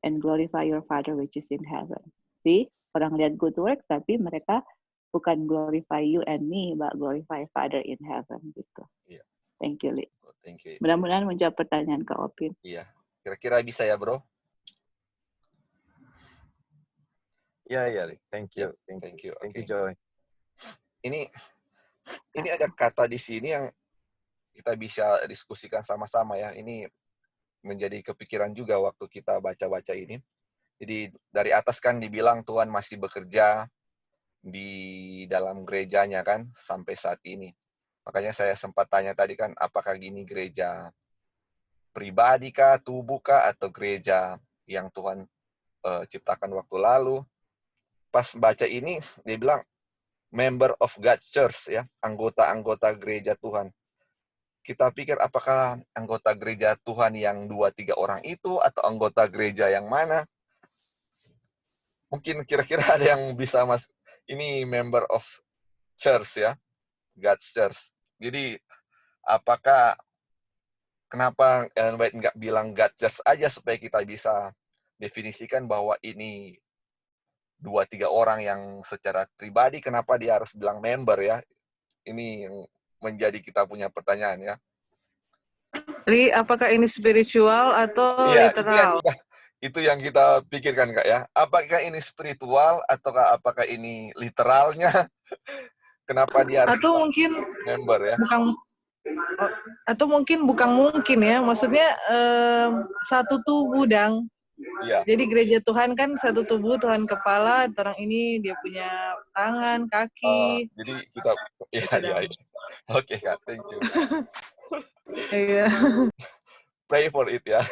Speaker 6: and glorify your Father which is in heaven. See, orang lihat good works, tapi mereka bukan glorify you and me, but glorify Father in heaven gitu.
Speaker 1: Iya.
Speaker 6: Thank you, Li.
Speaker 1: Thank you.
Speaker 6: Mudah-mudahan menjawab pertanyaan Kak Opin.
Speaker 1: Iya. Kira-kira bisa ya, Bro?
Speaker 4: Iya, thank you.
Speaker 1: Thank you.
Speaker 4: Thank you,
Speaker 1: Oke.
Speaker 4: Joy.
Speaker 1: Ini ada kata di sini yang kita bisa diskusikan sama-sama ya. Ini menjadi kepikiran juga waktu kita baca-baca ini. Jadi dari atas kan dibilang Tuhan masih bekerja di dalam gerejanya kan sampai saat ini. Makanya saya sempat tanya tadi kan, apakah gini gereja pribadi kah, tubuh kah, atau gereja yang Tuhan ciptakan waktu lalu. Pas baca ini, dia bilang member of God's church, ya, anggota-anggota gereja Tuhan. Kita pikir apakah anggota gereja Tuhan yang 2-3 orang itu, atau anggota gereja yang mana? Mungkin kira-kira ada yang bisa ini member of church ya, God's church. Jadi apakah kenapa Ellen White nggak bilang God's church aja supaya kita bisa definisikan bahwa ini 2-3 orang yang secara pribadi, kenapa dia harus bilang member ya? Ini yang menjadi kita punya pertanyaan ya.
Speaker 3: Li, apakah ini spiritual atau
Speaker 1: Iya,
Speaker 3: literal?
Speaker 1: itu yang kita pikirkan Kak ya. Apakah ini spiritual ataukah apakah ini literalnya? Kenapa dia harus
Speaker 3: Atau mungkin
Speaker 1: member ya?
Speaker 3: bukan mungkin ya. Maksudnya satu tubuh, Dang.
Speaker 1: Iya.
Speaker 3: Jadi gereja Tuhan kan satu tubuh, Tuhan kepala, orang ini dia punya tangan, kaki.
Speaker 1: Jadi kita iya. Oke Kak, thank you.
Speaker 3: Iya.
Speaker 1: Pray for it ya.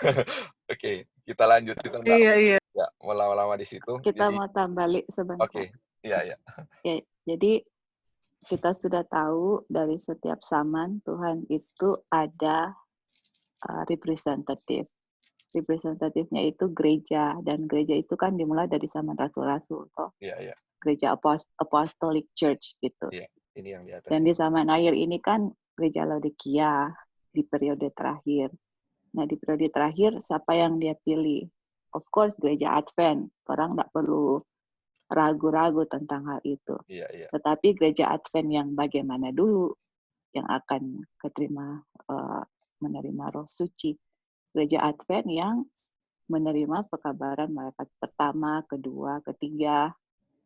Speaker 1: Oke, kita lanjut. Kita
Speaker 3: Iya.
Speaker 1: Ya, mau lama-lama di situ.
Speaker 6: Kita mau tambah Li sebentar.
Speaker 1: Oke, iya.
Speaker 6: Oke, jadi kita sudah tahu dari setiap zaman Tuhan itu ada representatif. Representatifnya itu gereja, dan gereja itu kan dimulai dari zaman rasul-rasul, toh.
Speaker 1: Iya.
Speaker 6: Gereja apostolic church gitu.
Speaker 1: Iya, ini yang di atas.
Speaker 6: Dan di zaman akhir ini kan gereja Laodikia di periode terakhir. Nah, di periode terakhir siapa yang dia pilih? Of course gereja Advent. Orang tidak perlu ragu-ragu tentang hal itu.
Speaker 1: Iya.
Speaker 6: Tetapi gereja Advent yang bagaimana dulu yang akan menerima Roh Suci? Gereja Advent yang menerima pekabaran malaikat pertama, kedua, ketiga.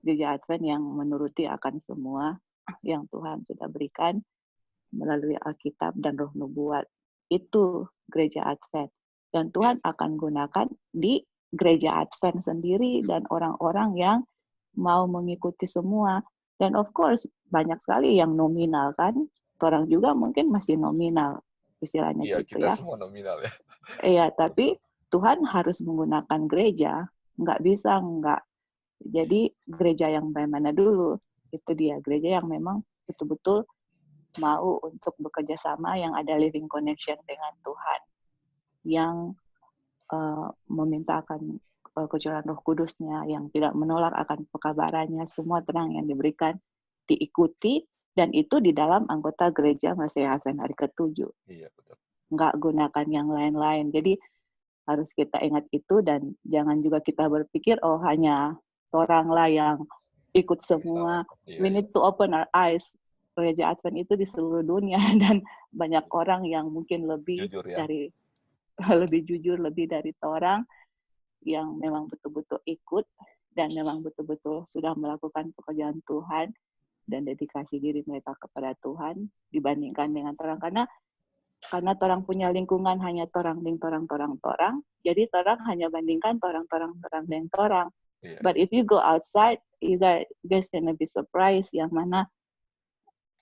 Speaker 6: Gereja Advent yang menuruti akan semua yang Tuhan sudah berikan melalui Alkitab dan Roh Nubuat. Itu gereja Advent. Dan Tuhan akan gunakan di gereja Advent sendiri dan orang-orang yang mau mengikuti semua. Dan of course, banyak sekali yang nominal kan. Orang juga mungkin masih nominal, istilahnya
Speaker 1: iya,
Speaker 6: gitu
Speaker 1: kita
Speaker 6: ya.
Speaker 1: semua nominal ya.
Speaker 6: Iya, tapi Tuhan harus menggunakan gereja. Nggak bisa nggak. Jadi gereja yang bagaimana dulu, itu dia. Gereja yang memang betul-betul mau untuk bekerja sama, yang ada living connection dengan Tuhan, yang meminta akan kecurahan Roh Kudusnya, yang tidak menolak akan pekabarannya, semua terang yang diberikan diikuti, dan itu di dalam anggota gereja Masih Advent hari ke-7.
Speaker 1: Iya, betul. Nggak
Speaker 6: gunakan yang lain-lain. Jadi harus kita ingat itu, dan jangan juga kita berpikir oh hanya oranglah yang ikut semua.
Speaker 1: Iya.
Speaker 6: We need to open our eyes. Gereja Advent itu di seluruh dunia, dan banyak orang yang mungkin lebih
Speaker 1: jujur, ya.
Speaker 6: lebih jujur, lebih dari orang yang memang betul-betul ikut dan memang betul-betul sudah melakukan pekerjaan Tuhan dan dedikasi diri mereka kepada Tuhan dibandingkan dengan orang, karena orang punya lingkungan hanya torang, jadi orang hanya bandingkan torang dan torang.
Speaker 1: Yeah.
Speaker 6: But if you go outside, you guys gonna be surprised, yang mana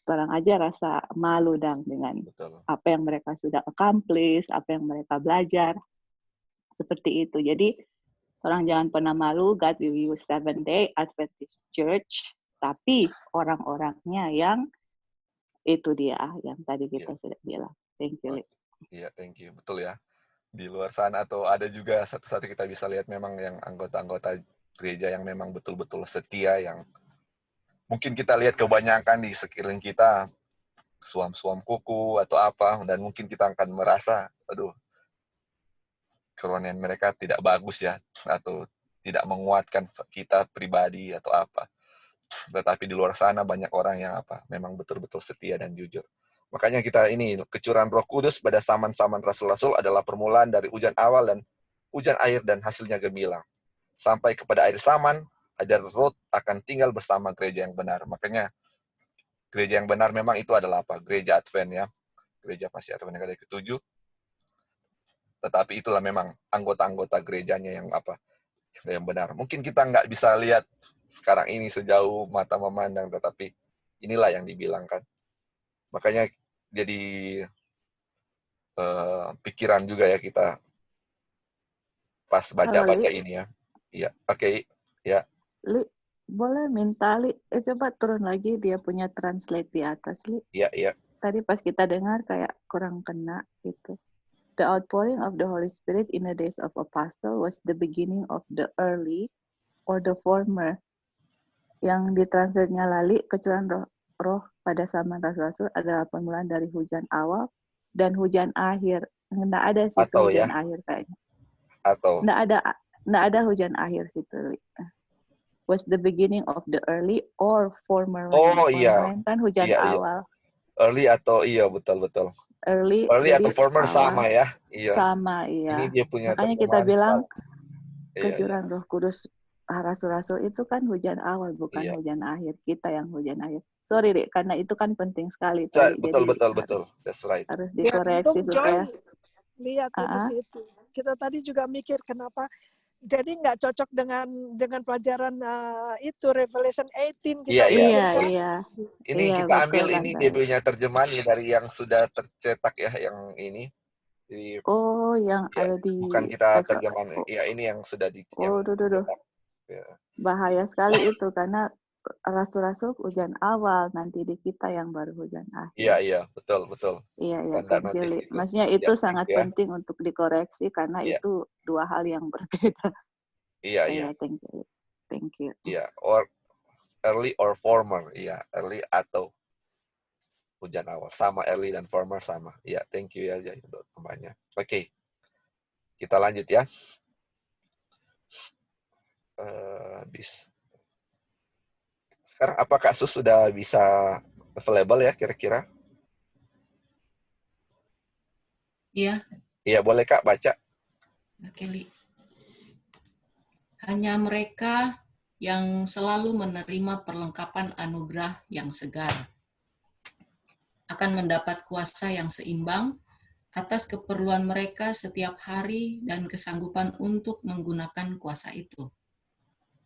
Speaker 6: orang aja rasa malu dengan
Speaker 1: Betul.
Speaker 6: apa yang mereka sudah accomplish, apa yang mereka belajar, seperti itu. Jadi orang jangan pernah malu. God will use 7-day Adventist Church, tapi orang-orangnya yang itu dia yang tadi kita sudah bilang. Thank you.
Speaker 1: Iya, thank you. Betul ya. Di luar sana atau ada juga satu-satu kita bisa lihat memang yang anggota-anggota gereja yang memang betul-betul setia, yang mungkin kita lihat kebanyakan di sekeliling kita suam-suam kuku atau apa, dan mungkin kita akan merasa, aduh, kerohanian mereka tidak bagus ya, atau tidak menguatkan kita pribadi atau apa. Tetapi di luar sana banyak orang yang memang betul-betul setia dan jujur. Makanya kita ini, kecurahan Roh Kudus pada zaman-zaman Rasul-Rasul adalah permulaan dari hujan awal dan hujan air dan hasilnya gemilang. Sampai kepada akhir zaman, Ajar Roh akan tinggal bersama gereja yang benar. Makanya gereja yang benar memang itu adalah apa? Gereja Advent ya. Gereja pasti Advent yang ke-7. Tetapi itulah memang anggota-anggota gerejanya yang apa? Yang benar. Mungkin kita nggak bisa lihat sekarang ini sejauh mata memandang, tetapi inilah yang dibilangkan. Makanya jadi pikiran juga ya kita pas baca-baca ini ya. Iya, oke. Ya.
Speaker 6: Li, boleh minta Li, coba turun lagi dia punya translate di atas, Li.
Speaker 1: Iya, iya.
Speaker 6: Tadi pas kita dengar kayak kurang kena gitu. The outpouring of the Holy Spirit in the days of Apostle was the beginning of the early or the former. Yang ditranslate-nya Lali, kecurahan roh pada zaman Rasul-Rasul adalah permulaan dari hujan awal dan hujan akhir. Nggak ada situ
Speaker 1: Atau
Speaker 6: hujan
Speaker 1: ya.
Speaker 6: akhir kayaknya.
Speaker 1: Atau.
Speaker 6: Nggak ada hujan akhir situ. Was the beginning of the early or former rain.
Speaker 1: Oh iya.
Speaker 6: Former rain kan hujan awal.
Speaker 1: Early atau betul. Early atau former awal, sama ya. Iya.
Speaker 6: Sama, iya.
Speaker 1: Ini dia punya
Speaker 6: makanya kita bilang
Speaker 1: iya,
Speaker 6: kecurahan Roh Kudus Rasul-Rasul itu kan hujan awal, bukan hujan akhir. Kita yang hujan akhir. Sorry, Rik, karena itu kan penting sekali.
Speaker 1: Betul. That's right.
Speaker 6: Harus dikoreksi supaya
Speaker 5: lihat di situ. Kita tadi juga mikir kenapa jadi nggak cocok dengan pelajaran itu Revelation 18 kita.
Speaker 6: Iya.
Speaker 1: Ini kita ambil ini dia punya terjemahan dari yang sudah tercetak ya, yang ini. Jadi,
Speaker 6: yang ada di
Speaker 1: bukan kita terjemahan. Iya, ini yang sudah di.
Speaker 6: Ya. Bahaya sekali itu karena Rasul-Rasul hujan awal, nanti di kita yang baru hujan akhir.
Speaker 1: Iya, betul.
Speaker 6: Iya, maksudnya itu sangat penting untuk dikoreksi karena itu dua hal yang berbeda.
Speaker 1: Iya.
Speaker 6: Thank you.
Speaker 1: Iya, or early or former. Iya, early atau hujan awal. Sama early dan former sama. Iya, thank you ya untuk tambahnya. Oke. Kita lanjut ya. Sekarang apakah Sus sudah bisa available ya kira-kira?
Speaker 7: Iya.
Speaker 1: Iya, boleh Kak baca.
Speaker 7: Oke, Li. Hanya mereka yang selalu menerima perlengkapan anugerah yang segar akan mendapat kuasa yang seimbang atas keperluan mereka setiap hari dan kesanggupan untuk menggunakan kuasa itu.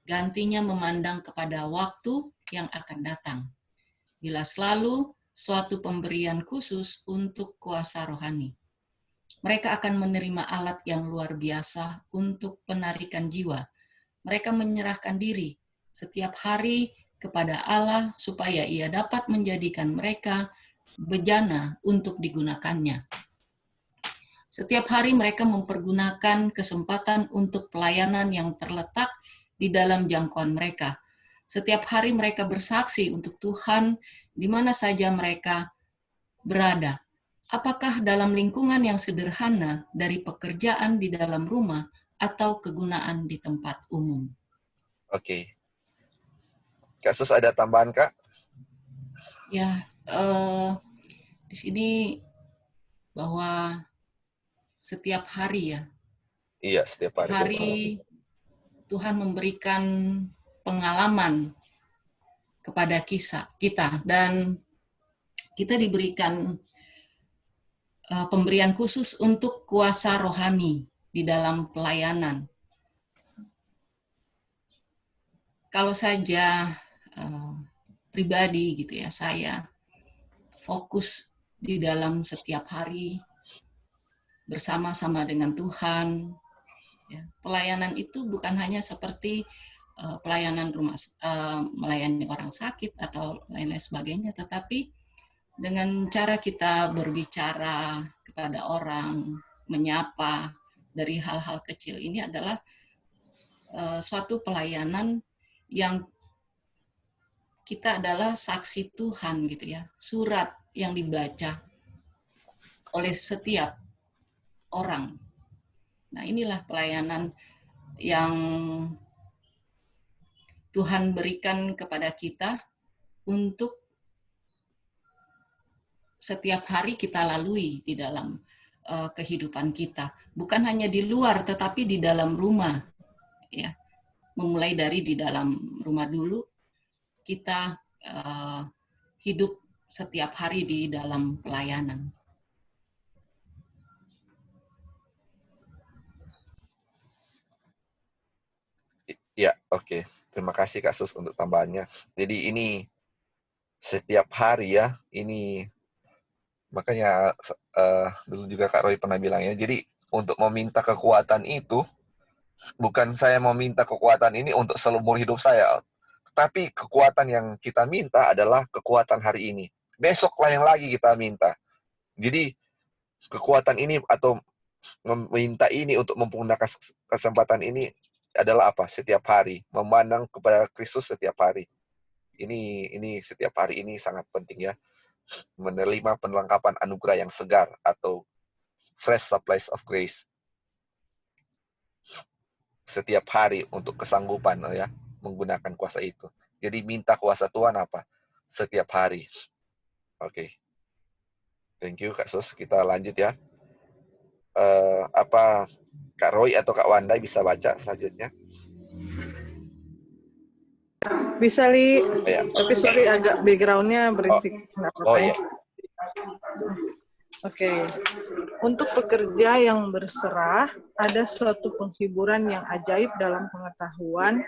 Speaker 7: Gantinya memandang kepada waktu yang akan datang. Bila selalu suatu pemberian khusus untuk kuasa rohani. Mereka akan menerima alat yang luar biasa untuk penarikan jiwa. Mereka menyerahkan diri setiap hari kepada Allah supaya Ia dapat menjadikan mereka bejana untuk digunakannya. Setiap hari mereka mempergunakan kesempatan untuk pelayanan yang terletak di dalam jangkauan mereka. Setiap hari mereka bersaksi untuk Tuhan di mana saja mereka berada. Apakah dalam lingkungan yang sederhana dari pekerjaan di dalam rumah atau kegunaan di tempat umum.
Speaker 1: Oke. Kak Sus ada tambahan, Kak?
Speaker 7: Ya, di sini bahwa setiap hari ya.
Speaker 1: Iya, setiap hari.
Speaker 7: Hari Tuhan memberikan pengalaman kepada kita dan kita diberikan pemberian khusus untuk kuasa rohani di dalam pelayanan. Kalau saja pribadi gitu ya, saya fokus di dalam setiap hari bersama-sama dengan Tuhan. Ya, pelayanan itu bukan hanya seperti pelayanan rumah, melayani orang sakit atau lain-lain sebagainya, tetapi dengan cara kita berbicara kepada orang, menyapa dari hal-hal kecil ini adalah suatu pelayanan yang kita adalah saksi Tuhan gitu ya, surat yang dibaca oleh setiap orang. Nah, inilah pelayanan yang Tuhan berikan kepada kita untuk setiap hari kita lalui di dalam kehidupan kita, bukan hanya di luar tetapi di dalam rumah, ya. Memulai dari di dalam rumah dulu, kita hidup setiap hari di dalam pelayanan.
Speaker 1: Ya, oke. Terima kasih Kak Sus untuk tambahannya. Jadi ini setiap hari ya, ini makanya dulu juga Kak Roy pernah bilang ya, jadi untuk meminta kekuatan itu, bukan saya meminta kekuatan ini untuk seumur hidup saya, tapi kekuatan yang kita minta adalah kekuatan hari ini. Besoklah yang lagi kita minta. Jadi kekuatan ini atau meminta ini untuk menggunakan kesempatan ini adalah apa? Setiap hari, memandang kepada Kristus setiap hari. Ini setiap hari ini sangat penting ya. Menerima perlengkapan anugerah yang segar atau fresh supplies of grace setiap hari untuk kesanggupan ya menggunakan kuasa itu. Jadi minta kuasa Tuhan apa? Setiap hari. Oke. Thank you Kak Sus. Kita lanjut ya. Apa Kak Roy atau Kak Wanda bisa baca selanjutnya?
Speaker 3: Bisa, Li.
Speaker 1: Ya.
Speaker 3: Tapi sorry agak background-nya berisik.
Speaker 1: Oh iya.
Speaker 3: Oke. Untuk pekerja yang berserah, ada suatu penghiburan yang ajaib dalam pengetahuan,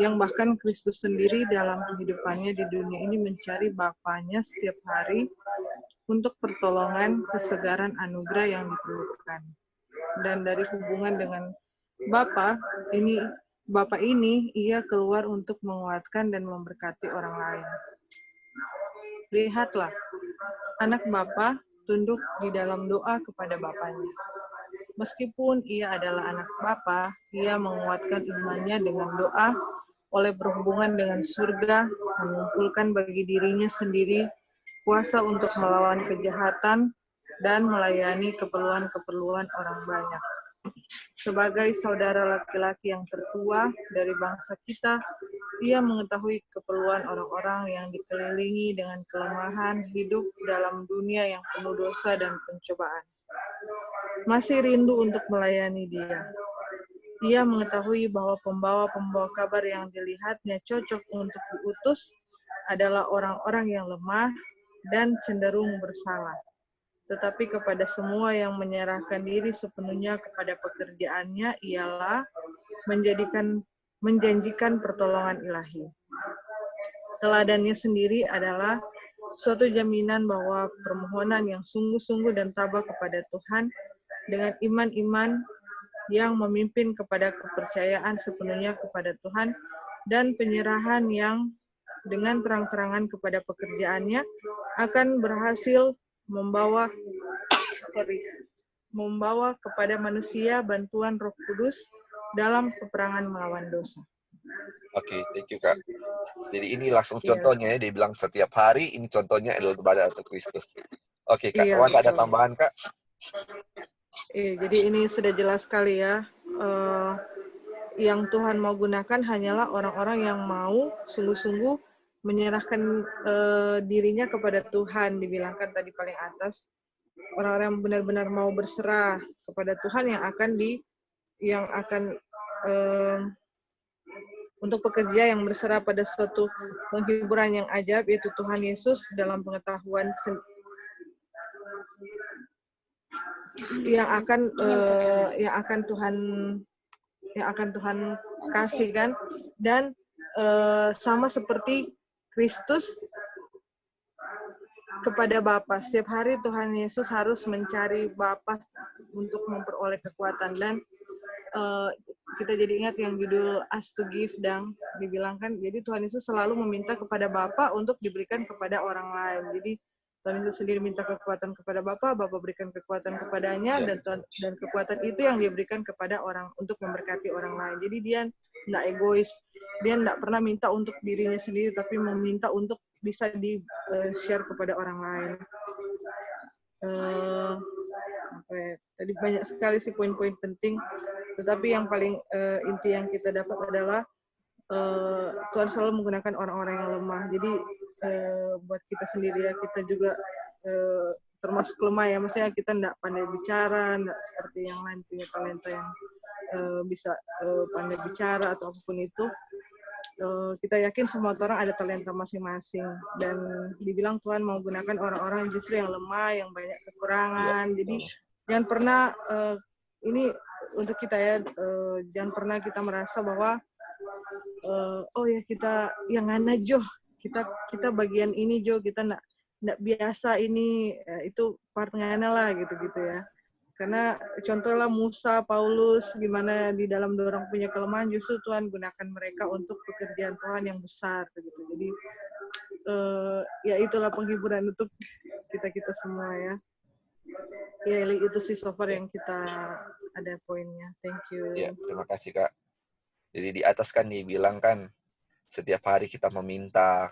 Speaker 3: yang bahkan Kristus sendiri dalam kehidupannya di dunia ini mencari Bapanya setiap hari untuk pertolongan kesegaran anugerah yang diperlukan. Dan dari hubungan dengan Bapa ini, ia keluar untuk menguatkan dan memberkati orang lain. Lihatlah, anak Bapa tunduk di dalam doa kepada Bapanya. Meskipun ia adalah anak Bapa, ia menguatkan imannya dengan doa oleh berhubungan dengan surga, mengumpulkan bagi dirinya sendiri kuasa untuk melawan kejahatan dan melayani keperluan-keperluan orang banyak. Sebagai saudara laki-laki yang tertua dari bangsa kita, ia mengetahui keperluan orang-orang yang dikelilingi dengan kelemahan hidup dalam dunia yang penuh dosa dan pencobaan. Masih rindu untuk melayani dia. Ia mengetahui bahwa pembawa-pembawa kabar yang dilihatnya cocok untuk diutus adalah orang-orang yang lemah dan cenderung bersalah. Tetapi kepada semua yang menyerahkan diri sepenuhnya kepada pekerjaannya ialah menjanjikan pertolongan ilahi. Teladannya sendiri adalah suatu jaminan bahwa permohonan yang sungguh-sungguh dan tabah kepada Tuhan dengan iman-iman yang memimpin kepada kepercayaan sepenuhnya kepada Tuhan dan penyerahan yang dengan terang-terangan kepada pekerjaannya akan berhasil membawa kepada manusia bantuan Roh Kudus dalam peperangan melawan dosa.
Speaker 1: Oke, thank you Kak. Jadi ini langsung contohnya ya, dia bilang setiap hari, ini contohnya adalah kepada atau Kristus. Oke Kak, Wanda ada tambahan Kak?
Speaker 3: Jadi ini sudah jelas sekali ya. Yang Tuhan mau gunakan hanyalah orang-orang yang mau sungguh-sungguh menyerahkan dirinya kepada Tuhan, dibilangkan tadi paling atas. Orang-orang yang benar-benar mau berserah kepada Tuhan yang akan untuk pekerja yang berserah pada suatu penghiburan yang ajaib, yaitu Tuhan Yesus dalam pengetahuan yang akan Tuhan kasihkan, dan sama seperti Kristus kepada Bapa. Setiap hari Tuhan Yesus harus mencari Bapa untuk memperoleh kekuatan. Dan kita jadi ingat yang judul Ask to Give, dan dibilangkan, jadi Tuhan Yesus selalu meminta kepada Bapa untuk diberikan kepada orang lain. Jadi Tuhan Yesus sendiri minta kekuatan kepada Bapa, Bapa berikan kekuatan kepadanya, dan kekuatan itu yang dia berikan kepada orang untuk memberkati orang lain. Jadi dia tidak egois, dia tidak pernah minta untuk dirinya sendiri, tapi meminta untuk bisa di-share kepada orang lain. Tadi banyak sekali sih poin-poin penting, tetapi yang paling inti yang kita dapat adalah Tuhan selalu menggunakan orang-orang yang lemah. Jadi buat kita sendiri ya, kita juga termasuk lemah ya, maksudnya kita tidak pandai bicara, tidak seperti yang lain punya talenta yang bisa pandai bicara atau apapun itu. Kita yakin semua orang ada talenta masing-masing, dan dibilang Tuhan mau gunakan orang-orang justru yang lemah, yang banyak kekurangan. Jadi jangan pernah ini untuk kita ya, jangan pernah kita merasa bahwa oh ya kita yang mana Jo, kita bagian ini Jo, kita nggak biasa ini, itu part ngana lah gitu ya. Karena contohnya Musa, Paulus, gimana di dalam dorong punya kelemahan, justru Tuhan gunakan mereka untuk pekerjaan Tuhan yang besar gitu. Jadi ya itulah penghiburan untuk kita semua ya. Ya itu sih so far yang kita ada poinnya. Thank you.
Speaker 1: Ya, terima kasih Kak. Jadi di atas kan dibilang kan setiap hari kita meminta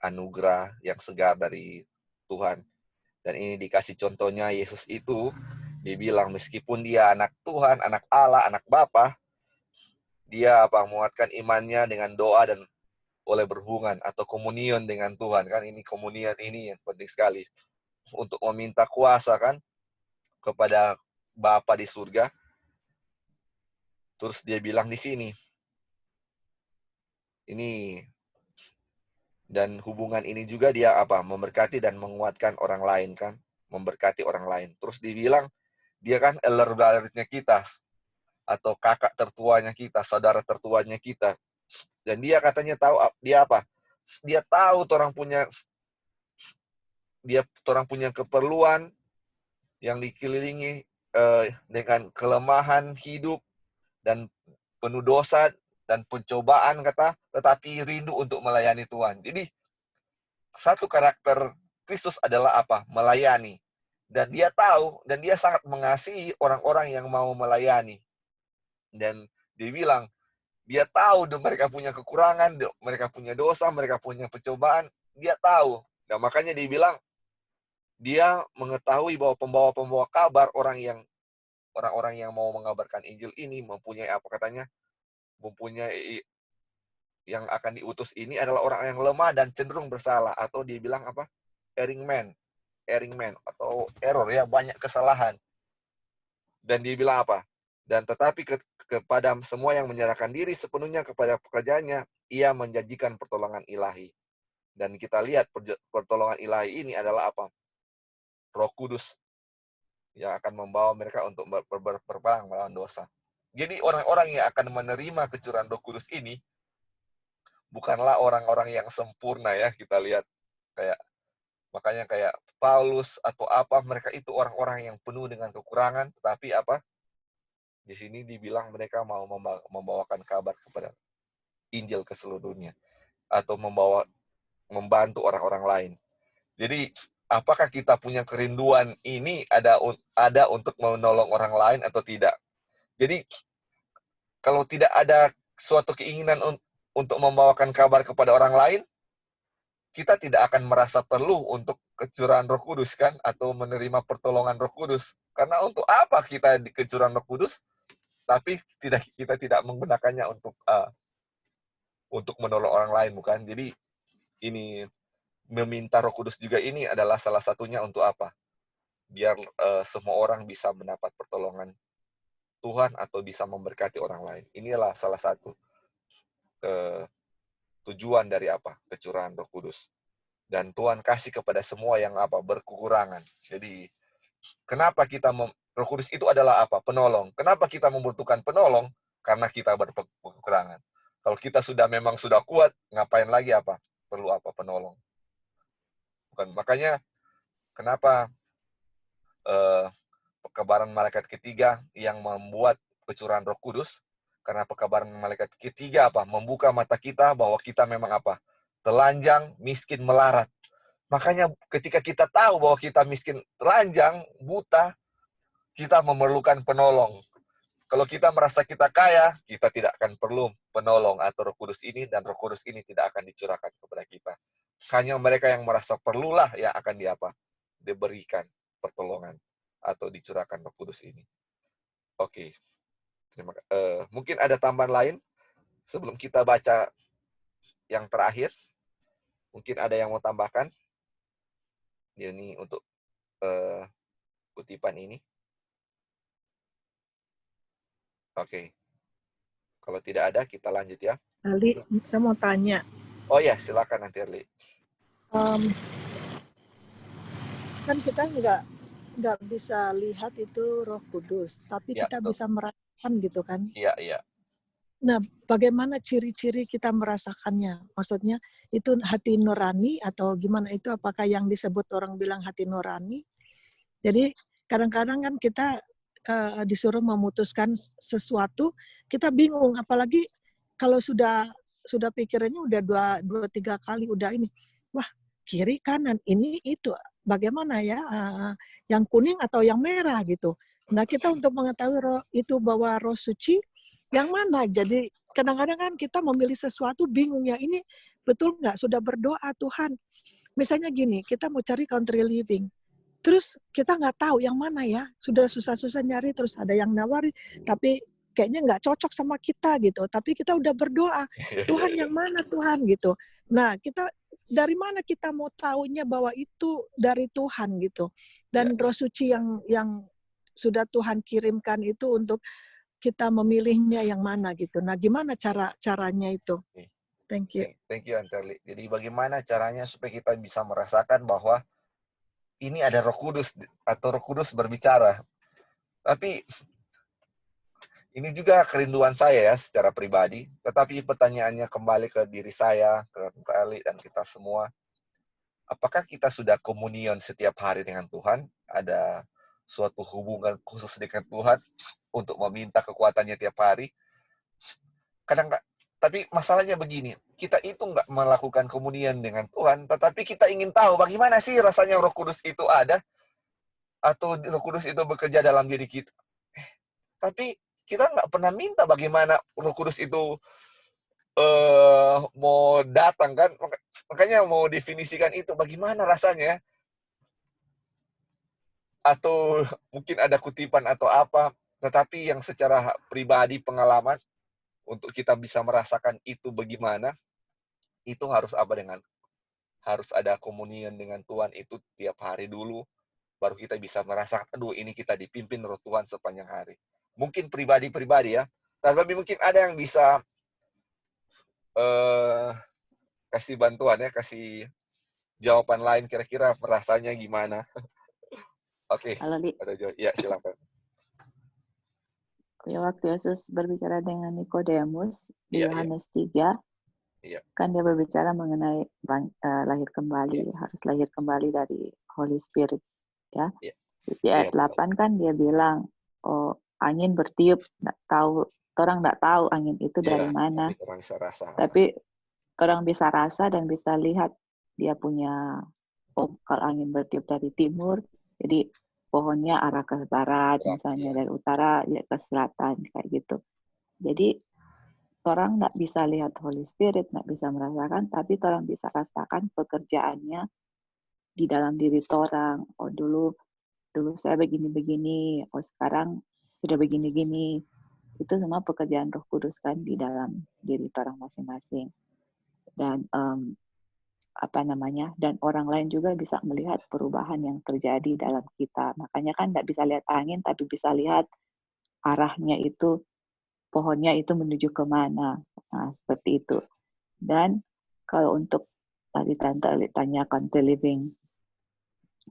Speaker 1: anugerah yang segar dari Tuhan. Dan ini dikasih contohnya Yesus itu dibilang meskipun dia anak Tuhan, anak Allah, anak Bapa, dia menguatkan imannya dengan doa dan oleh berhubungan atau komunion dengan Tuhan kan. Ini komunion ini yang penting sekali untuk meminta kuasa kan kepada Bapa di surga. Terus dia bilang di sini ini, dan hubungan ini juga dia memberkati dan menguatkan orang lain kan, memberkati orang lain. Terus dibilang dia kan elder brother-nya kita atau kakak tertuanya kita, saudara tertuanya kita. Dan dia katanya tahu dia dia tahu orang punya keperluan yang dikelilingi dengan kelemahan hidup dan penuh dosa dan pencobaan tetapi rindu untuk melayani Tuhan. Jadi satu karakter Kristus adalah melayani. Dan dia tahu dan dia sangat mengasihi orang-orang yang mau melayani. Dan dia bilang dia tahu mereka punya kekurangan, mereka punya dosa, mereka punya pencobaan, dia tahu. Dan makanya dia bilang dia mengetahui bahwa pembawa-pembawa kabar orang-orang yang mau mengabarkan Injil ini mempunyai mempunyai yang akan diutus ini adalah orang yang lemah dan cenderung bersalah, atau dia bilang erring man atau error ya, banyak kesalahan. Dan dia bilang dan tetapi kepada semua yang menyerahkan diri sepenuhnya kepada pekerjaannya, ia menjanjikan pertolongan ilahi. Dan kita lihat pertolongan ilahi ini adalah Roh Kudus yang akan membawa mereka untuk berperang melawan dosa. Jadi orang-orang yang akan menerima kecurahan Roh Kudus ini bukanlah orang-orang yang sempurna ya, kita lihat makanya kayak Paulus atau mereka itu orang-orang yang penuh dengan kekurangan, tetapi di sini dibilang mereka mau membawakan kabar kepada Injil ke seluruh dunia atau membantu orang-orang lain. Jadi apakah kita punya kerinduan ini ada untuk menolong orang lain atau tidak? Jadi kalau tidak ada suatu keinginan untuk membawakan kabar kepada orang lain, kita tidak akan merasa perlu untuk kecurahan Roh Kudus kan, atau menerima pertolongan Roh Kudus. Karena untuk apa kita di kecurahan Roh Kudus, tapi kita tidak menggunakannya untuk menolong orang lain, bukan? Jadi ini meminta Roh Kudus juga ini adalah salah satunya untuk biar semua orang bisa mendapat pertolongan Tuhan atau bisa memberkati orang lain. Inilah salah satu tujuan dari kecurahan Roh Kudus. Dan Tuhan kasih kepada semua yang berkekurangan. Jadi kenapa Roh Kudus itu adalah penolong. Kenapa kita membutuhkan penolong? Karena kita berkekurangan. Kalau kita memang sudah kuat, ngapain lagi perlu penolong? Bukan. Makanya kenapa pekabaran malaikat ketiga yang membuat kecurahan Roh Kudus, karena pekabaran malaikat ketiga membuka mata kita bahwa kita memang telanjang, miskin, melarat. Makanya ketika kita tahu bahwa kita miskin, telanjang, buta, kita memerlukan penolong. Kalau kita merasa kita kaya, kita tidak akan perlu penolong atau Roh Kudus ini, dan Roh Kudus ini tidak akan dicurahkan kepada kita. Hanya mereka yang merasa perlulah yang akan diberikan pertolongan atau dicurahkan Roh Kudus ini. Oke. Mungkin ada tambahan lain sebelum kita baca yang terakhir. Mungkin ada yang mau tambahkan? Ini untuk kutipan ini? Oke. Kalau tidak ada, kita lanjut ya.
Speaker 5: Ali, saya mau tanya.
Speaker 1: Oh ya, silakan nanti Erli.
Speaker 5: Kan kita nggak bisa lihat itu Roh Kudus, tapi
Speaker 1: Ya,
Speaker 5: kita
Speaker 1: betul.
Speaker 5: bisa merasakan gitu kan.
Speaker 1: Iya.
Speaker 5: Nah, bagaimana ciri-ciri kita merasakannya? Maksudnya itu hati nurani atau gimana itu? Apakah yang disebut orang bilang hati nurani? Jadi kadang-kadang kan kita disuruh memutuskan sesuatu, kita bingung. Apalagi kalau sudah pikirannya udah dua tiga kali udah ini, wah kiri kanan ini itu bagaimana ya? Yang kuning atau yang merah gitu. Nah kita untuk mengetahui itu bahwa roh suci yang mana? Jadi kadang-kadang kan kita memilih sesuatu bingung ya ini betul nggak? Sudah berdoa Tuhan. Misalnya gini, kita mau cari country living. Terus kita nggak tahu yang mana ya. Sudah susah-susah nyari terus ada yang nawari. Tapi kayaknya nggak cocok sama kita gitu. Tapi kita udah berdoa. Tuhan yang mana Tuhan gitu. Nah kita dari mana kita mau tahunya bahwa itu dari Tuhan gitu. Dan roh suci yang sudah Tuhan kirimkan itu untuk kita memilihnya yang mana gitu. Nah, gimana caranya itu? Thank you.
Speaker 1: Thank you, Anterli. Jadi bagaimana caranya supaya kita bisa merasakan bahwa ini ada Roh Kudus atau Roh Kudus berbicara. Tapi ini juga kerinduan saya ya secara pribadi. Tetapi pertanyaannya kembali ke diri saya, ke Anterli dan kita semua. Apakah kita sudah komunion setiap hari dengan Tuhan? Ada suatu hubungan khusus dengan Tuhan untuk meminta kekuatannya tiap hari? Tapi masalahnya begini, kita itu nggak melakukan komunion dengan Tuhan, tetapi kita ingin tahu bagaimana sih rasanya Roh Kudus itu ada, atau Roh Kudus itu bekerja dalam diri kita. Tapi kita nggak pernah minta bagaimana Roh Kudus itu mau datang kan, makanya mau definisikan itu bagaimana rasanya, atau mungkin ada kutipan atau apa, tetapi yang secara pribadi pengalaman untuk kita bisa merasakan itu bagaimana, itu harus harus ada komunion dengan Tuhan itu tiap hari dulu, baru kita bisa merasakan, aduh ini kita dipimpin roh Tuhan sepanjang hari. Mungkin pribadi-pribadi ya, tapi mungkin ada yang bisa kasih bantuan ya, kasih jawaban lain kira-kira rasanya gimana. Oke.
Speaker 6: Halo, Li.
Speaker 1: Ya, silakan.
Speaker 6: Ya, waktu Yesus berbicara dengan Nikodemus di Yohanes 3, kan dia berbicara mengenai lahir kembali, harus lahir kembali dari Holy Spirit, ya. Di ayat 8 kan dia bilang, oh angin bertiup, orang nggak tahu angin itu dari mana, tapi orang bisa rasa dan bisa lihat dia punya, kalau angin bertiup dari timur, jadi pohonnya arah ke barat, misalnya dari utara ya ke selatan, kayak gitu. Jadi orang nggak bisa lihat Holy Spirit, nggak bisa merasakan, tapi orang bisa rasakan pekerjaannya di dalam diri orang. Oh dulu saya begini-begini, oh sekarang sudah begini-gini. Itu semua pekerjaan Roh Kudus kan di dalam diri orang masing-masing. Dan dan orang lain juga bisa melihat perubahan yang terjadi dalam kita. Makanya kan nggak bisa lihat angin, tapi bisa lihat arahnya itu, pohonnya itu menuju kemana. Nah, seperti itu. Dan kalau untuk tadi Tante tanya country living,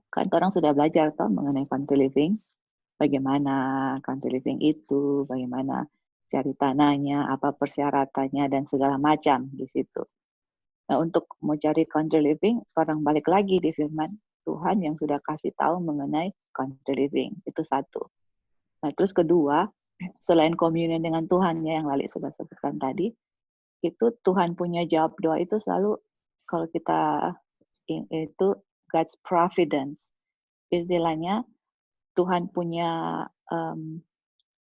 Speaker 6: kan orang sudah belajar toh mengenai country living, bagaimana country living itu, bagaimana cari tanahnya, apa persyaratannya, dan segala macam di situ. Nah, untuk mau cari country living, orang balik lagi di firman Tuhan yang sudah kasih tahu mengenai country living. Itu satu. Nah, terus kedua, selain komunion dengan Tuhan ya, yang Lali sudah sebutkan tadi, itu Tuhan punya jawab doa itu selalu, kalau kita itu God's providence. Istilahnya, Tuhan punya,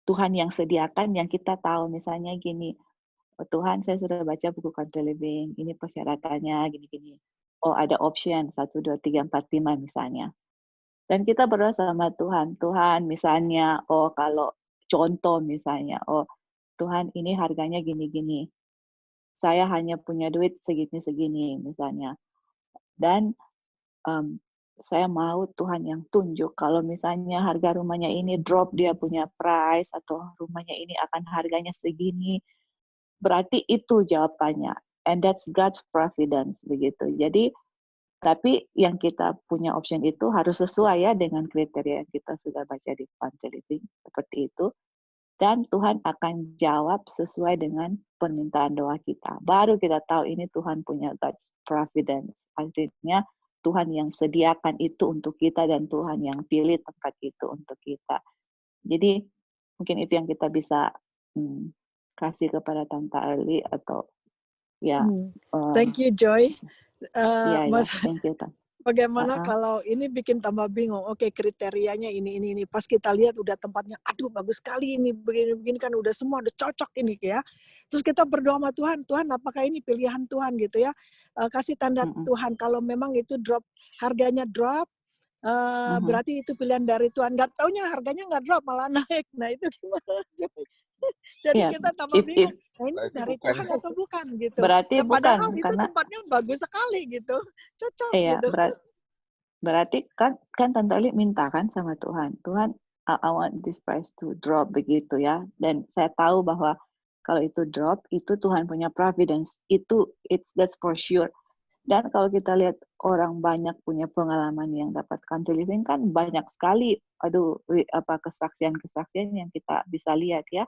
Speaker 6: Tuhan yang sediakan, yang kita tahu, misalnya gini, oh Tuhan, saya sudah baca buku country living, ini persyaratannya, gini-gini. Oh, ada option 1, 2, 3, 4, 5 misalnya. Dan kita berdoa sama Tuhan, misalnya, oh kalau contoh misalnya, oh Tuhan ini harganya gini-gini. Saya hanya punya duit segini-segini misalnya. Dan saya mau Tuhan yang tunjuk. Kalau misalnya harga rumahnya ini drop, dia punya price, atau rumahnya ini akan harganya segini, berarti itu jawabannya. And that's God's providence, begitu. Jadi, tapi yang kita punya option itu harus sesuai ya dengan kriteria yang kita sudah baca di Country Living, seperti itu. Dan Tuhan akan jawab sesuai dengan permintaan doa kita. Baru kita tahu ini Tuhan punya God's providence. Artinya Tuhan yang sediakan itu untuk kita dan Tuhan yang pilih tempat itu untuk kita. Jadi mungkin itu yang kita bisa kasih kepada Tante Early atau ya.
Speaker 5: Thank you, Joy.
Speaker 6: Mas, thank you, Tante.
Speaker 5: Bagaimana kalau ini bikin tambah bingung? Oke, kriterianya ini. Pas kita lihat udah tempatnya, aduh bagus sekali ini, begini kan udah semua udah cocok ini ya. Terus kita berdoa sama Tuhan, Tuhan apakah ini pilihan Tuhan gitu ya? Kasih tanda Tuhan kalau memang itu drop, harganya drop, berarti itu pilihan dari Tuhan. Nggak taunya harganya nggak drop malah naik. Nah itu gimana? Jadi kita tambah bingung. Nah, ini dari Tuhan atau bukan gitu.
Speaker 6: Berarti
Speaker 5: nah, padahal
Speaker 6: bukan,
Speaker 5: itu tempatnya bagus sekali gitu. Cocok gitu.
Speaker 6: Berarti kan Tante Eli minta kan sama Tuhan. Tuhan, I want this price to drop begitu ya. Dan saya tahu bahwa kalau itu drop, itu Tuhan punya providence. That's for sure. Dan kalau kita lihat orang banyak punya pengalaman yang dapat Country Living kan banyak sekali. Kesaksian-kesaksian yang kita bisa lihat ya.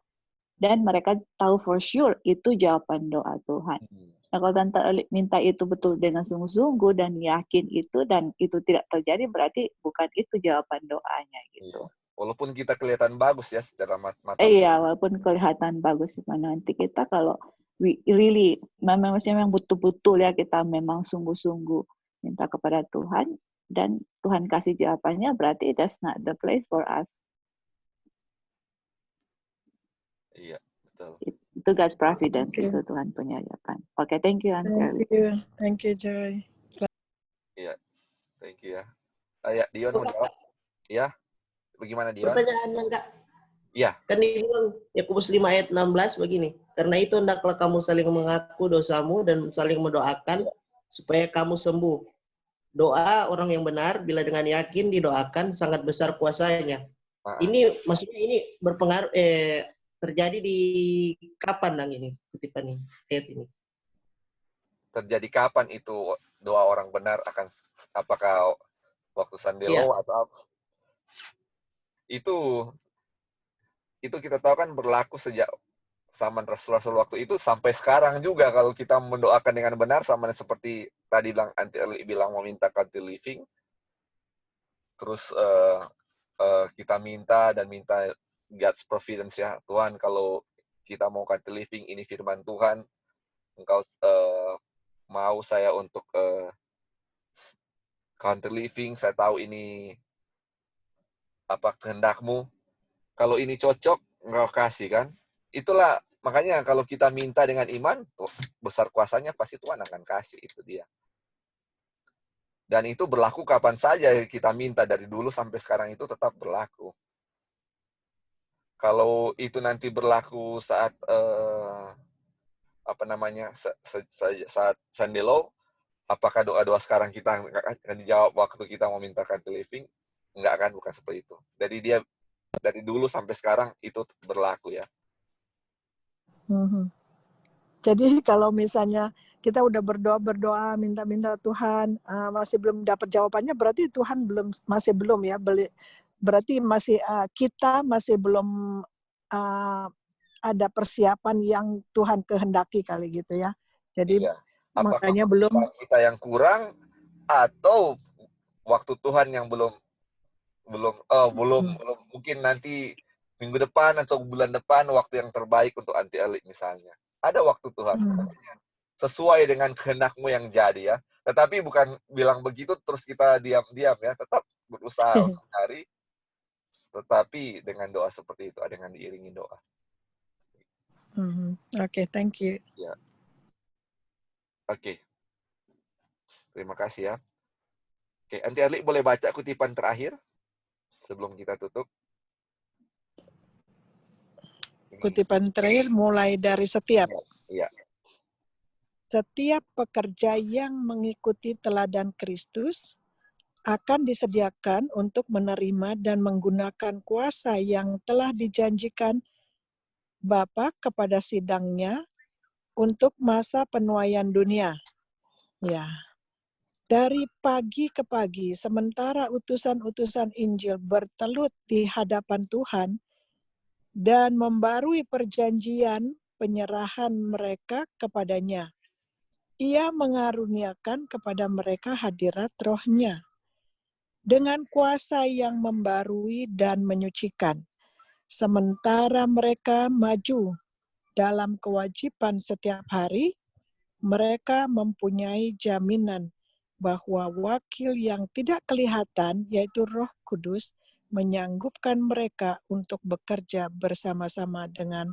Speaker 6: Dan mereka tahu for sure itu jawaban doa Tuhan. Nah, kalau Tante Eli minta itu betul dengan sungguh-sungguh dan yakin itu dan itu tidak terjadi, berarti bukan itu jawaban doanya gitu.
Speaker 1: Walaupun kita kelihatan bagus ya secara mata.
Speaker 6: Iya, walaupun kelihatan bagus, nanti kita kalau memang betul-betul ya kita memang sungguh-sungguh minta kepada Tuhan dan Tuhan kasih jawabannya, berarti that's not the place for us.
Speaker 1: Iya, betul.
Speaker 6: Itu God's providence, itu Tuhan punya jawaban. Oke, thank you, Auntie.
Speaker 5: Thank you, Joy.
Speaker 1: Iya, thank you ya. Ya, Dion mau jawab? Ya, bagaimana Dion?
Speaker 2: Pertanyaan enggak?
Speaker 1: Iya.
Speaker 2: Kan dibilang Yakobus 5 ayat 16 begini. Karena itu hendaklah kamu saling mengaku dosamu dan saling mendoakan supaya kamu sembuh. Doa orang yang benar bila dengan yakin didoakan sangat besar kuasanya. Ini maksudnya ini berpengaruh terjadi di kapan nang ini kutipan ini ayat ini?
Speaker 1: Terjadi kapan itu doa orang benar akan apakah waktu Sandelo atau apa? Itu kita tahu kan berlaku sejak zaman Rasul-Rasul waktu itu sampai sekarang juga kalau kita mendoakan dengan benar sama seperti tadi bilang Auntie Eli bilang meminta Country Living. Terus kita minta God's providence ya. Tuhan kalau kita mau Country Living, ini firman Tuhan. Engkau mau saya untuk Country Living, saya tahu ini apa kehendak-Mu. Kalau ini cocok, engkau kasih kan. Itulah, makanya kalau kita minta dengan iman, besar kuasanya pasti Tuhan akan kasih, itu dia. Dan itu berlaku kapan saja kita minta, dari dulu sampai sekarang itu tetap berlaku. Kalau itu nanti berlaku saat saat Sandelo, apakah doa-doa sekarang kita akan dijawab waktu kita mau minta Country Living? Enggak kan, bukan seperti itu. Dari dulu sampai sekarang itu berlaku ya.
Speaker 5: Jadi kalau misalnya kita udah berdoa minta Tuhan masih belum dapat jawabannya, berarti Tuhan masih belum ya. Berarti kita masih belum ada persiapan yang Tuhan kehendaki kali gitu ya. Jadi makanya belum
Speaker 1: kita yang kurang atau waktu Tuhan yang belum mungkin nanti minggu depan atau bulan depan waktu yang terbaik untuk Auntie Eli misalnya. Ada waktu Tuhan sesuai dengan kehendak-Mu yang jadi ya. Tetapi bukan bilang begitu terus kita diam-diam ya, tetap berusaha untuk cari. Tetapi dengan doa seperti itu, dengan diiringi doa.
Speaker 5: Oke, thank you.
Speaker 1: Ya. Oke. Terima kasih ya. Oke, Auntie Eli boleh baca kutipan terakhir sebelum kita tutup.
Speaker 5: Kutipan terakhir mulai dari setiap.
Speaker 1: Iya.
Speaker 5: Setiap pekerja yang mengikuti teladan Kristus akan disediakan untuk menerima dan menggunakan kuasa yang telah dijanjikan Bapa kepada sidangnya untuk masa penuaian dunia. Ya. Dari pagi ke pagi, sementara utusan-utusan Injil bertelut di hadapan Tuhan dan membarui perjanjian penyerahan mereka kepadanya, Ia mengaruniakan kepada mereka hadirat Roh-Nya dengan kuasa yang membarui dan menyucikan. Sementara mereka maju dalam kewajiban setiap hari, mereka mempunyai jaminan bahwa wakil yang tidak kelihatan, yaitu Roh Kudus, menyanggupkan mereka untuk bekerja bersama-sama dengan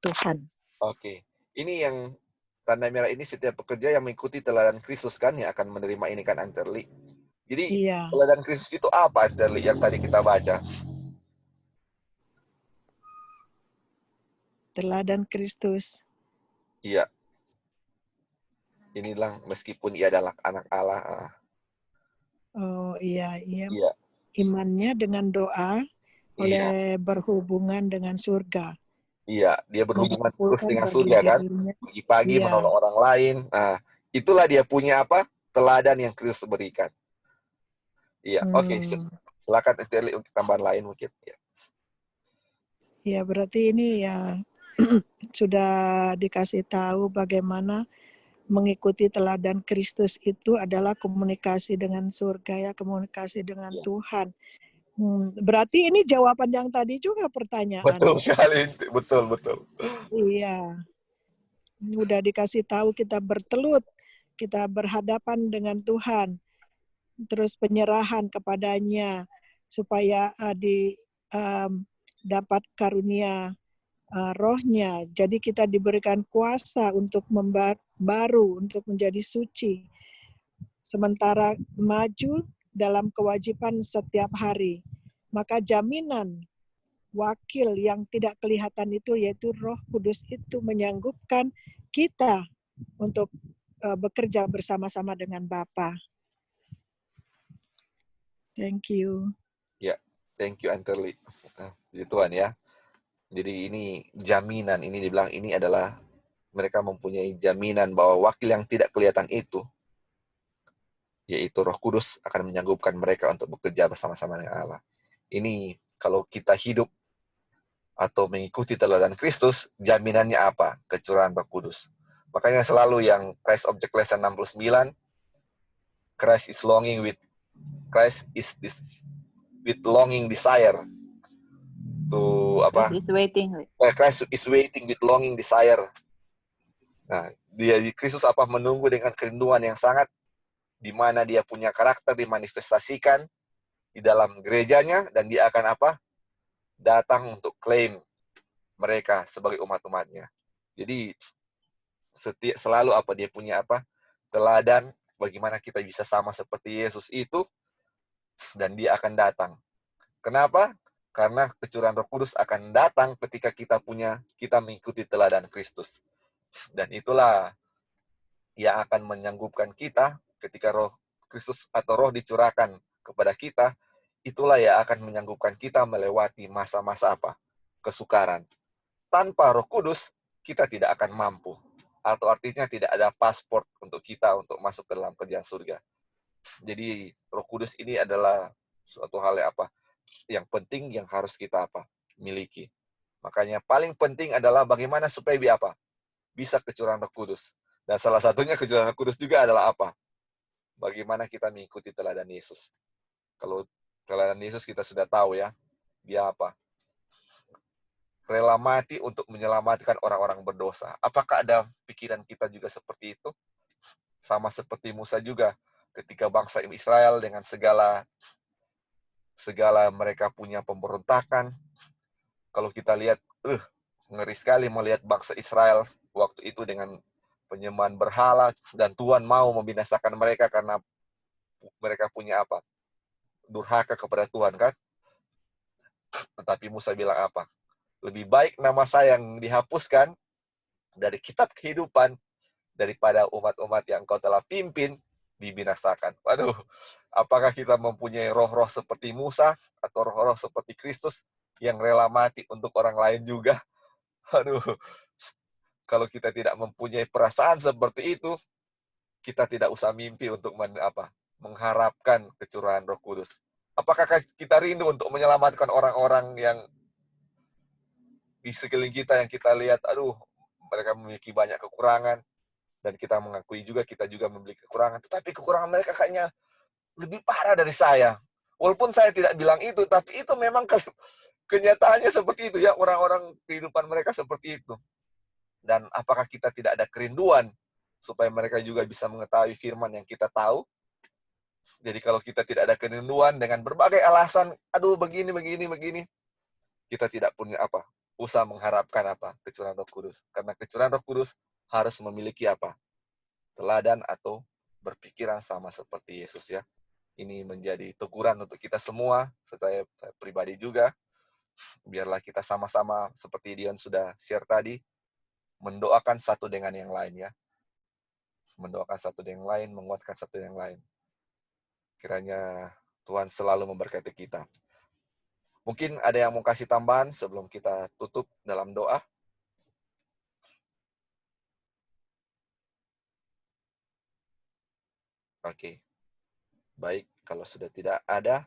Speaker 5: Tuhan.
Speaker 1: Oke. Ini yang tanda merah ini setiap pekerja yang mengikuti teladan Kristus kan yang akan menerima ini kan, Anterli. Jadi
Speaker 5: Iya,
Speaker 1: teladan Kristus itu apa, Anterli, yang tadi kita baca?
Speaker 5: teladan Kristus.
Speaker 1: Iya. Inilah meskipun ia adalah anak Allah.
Speaker 5: Oh iya,
Speaker 1: Iya.
Speaker 5: imannya dengan doa
Speaker 1: Iya.
Speaker 5: oleh berhubungan dengan surga.
Speaker 1: Iya, dia berhubungan terus
Speaker 5: Mengumpulkan
Speaker 1: dengan
Speaker 5: bagi
Speaker 1: surga kan.
Speaker 5: dirinya.
Speaker 1: Pagi-pagi
Speaker 5: Iya,
Speaker 1: menolong orang lain. Nah, itulah dia punya apa? Teladan yang Kristus berikan. Iya, oke. Silakan Anterli untuk tambahan lain mungkin. Ya.
Speaker 5: ya berarti ini ya sudah dikasih tahu bagaimana mengikuti teladan Kristus itu adalah komunikasi dengan surga ya, komunikasi dengan
Speaker 1: Iya.
Speaker 5: Tuhan. Berarti ini jawaban yang tadi juga pertanyaan.
Speaker 1: Betul sekali, betul.
Speaker 5: Iya, udah dikasih tahu kita bertelut, kita berhadapan dengan Tuhan, terus penyerahan kepadanya supaya dapat karunia Roh-Nya. Jadi kita diberikan kuasa untuk baru, untuk menjadi suci. Sementara maju dalam kewajiban setiap hari. Maka jaminan wakil yang tidak kelihatan itu, yaitu Roh Kudus itu menyanggupkan kita untuk bekerja bersama-sama dengan Bapa. Thank you.
Speaker 1: Ya, thank you Anterli. Jadi Tuhan ya. Jadi ini jaminan, ini dibilang ini adalah mereka mempunyai jaminan bahwa wakil yang tidak kelihatan itu, yaitu Roh Kudus, akan menyanggupkan mereka untuk bekerja bersama-sama dengan Allah. Ini kalau kita hidup atau mengikuti teladan Kristus, jaminannya apa? Kecurahan Roh Kudus. Makanya selalu yang Christ Object Lesson 69, Christ is longing with longing desire to apa?
Speaker 6: Christ is waiting.
Speaker 1: Christ is waiting with longing desire. Nah, dia Kristus apa? Menunggu dengan kerinduan yang sangat, di mana dia punya karakter dimanifestasikan di dalam gerejanya, dan dia akan apa? Datang untuk klaim mereka sebagai umat-umatnya. Jadi selalu apa? Dia punya apa? Teladan bagaimana kita bisa sama seperti Yesus itu, dan dia akan datang. Kenapa? Karena kecurahan Roh Kudus akan datang ketika kita mengikuti teladan Kristus. Dan itulah yang akan menyanggupkan kita ketika Roh Kristus atau Roh dicurahkan kepada kita, itulah yang akan menyanggupkan kita melewati masa-masa apa? Kesukaran. Tanpa Roh Kudus, kita tidak akan mampu. Atau artinya tidak ada paspor untuk kita untuk masuk ke dalam kerjaan surga. Jadi Roh Kudus ini adalah suatu hal yang apa? Yang penting yang harus kita apa? Miliki. Makanya paling penting adalah bagaimana supaya bisa kecurahan Roh Kudus. Dan salah satunya kecurahan Roh Kudus juga adalah apa? Bagaimana kita mengikuti teladan Yesus. Kalau teladan Yesus kita sudah tahu ya, dia apa? Rela mati untuk menyelamatkan orang-orang berdosa. Apakah ada pikiran kita juga seperti itu? Sama seperti Musa juga, ketika bangsa Israel dengan segala mereka punya pemberontakan. Kalau kita lihat, ngeri sekali melihat bangsa Israel waktu itu dengan penyembahan berhala, dan Tuhan mau membinasakan mereka karena mereka punya apa? Durhaka kepada Tuhan kan? Tetapi Musa bilang apa? Lebih baik nama saya yang dihapuskan dari kitab kehidupan daripada umat-umat yang kau telah pimpin dibinasakan. Waduh, Apakah kita mempunyai roh-roh seperti Musa atau roh-roh seperti Kristus yang rela mati untuk orang lain juga? Aduh, kalau kita tidak mempunyai perasaan seperti itu, kita tidak usah mimpi untuk mengharapkan kecurahan Roh Kudus. Apakah kita rindu untuk menyelamatkan orang-orang yang di sekeliling kita yang kita lihat, aduh, mereka memiliki banyak kekurangan, dan kita mengakui juga kita juga memiliki kekurangan, tetapi kekurangan mereka kayaknya lebih parah dari saya. Walaupun saya tidak bilang itu, tapi itu memang kenyataannya seperti itu ya, orang-orang kehidupan mereka seperti itu. Dan apakah kita tidak ada kerinduan supaya mereka juga bisa mengetahui firman yang kita tahu? Jadi kalau kita tidak ada kerinduan dengan berbagai alasan, aduh begini, kita tidak punya usah mengharapkan kecurahan Roh Kudus. Karena kecurahan Roh Kudus harus memiliki teladan atau berpikiran sama seperti Yesus ya. Ini menjadi teguran untuk kita semua, saya pribadi juga. Biarlah kita sama-sama seperti Dion sudah share tadi, mendoakan satu dengan yang lain ya. Mendoakan satu dengan yang lain, menguatkan satu dengan yang lain. Kiranya Tuhan selalu memberkati kita. Mungkin ada yang mau kasih tambahan sebelum kita tutup dalam doa? Oke. Baik, kalau sudah tidak ada,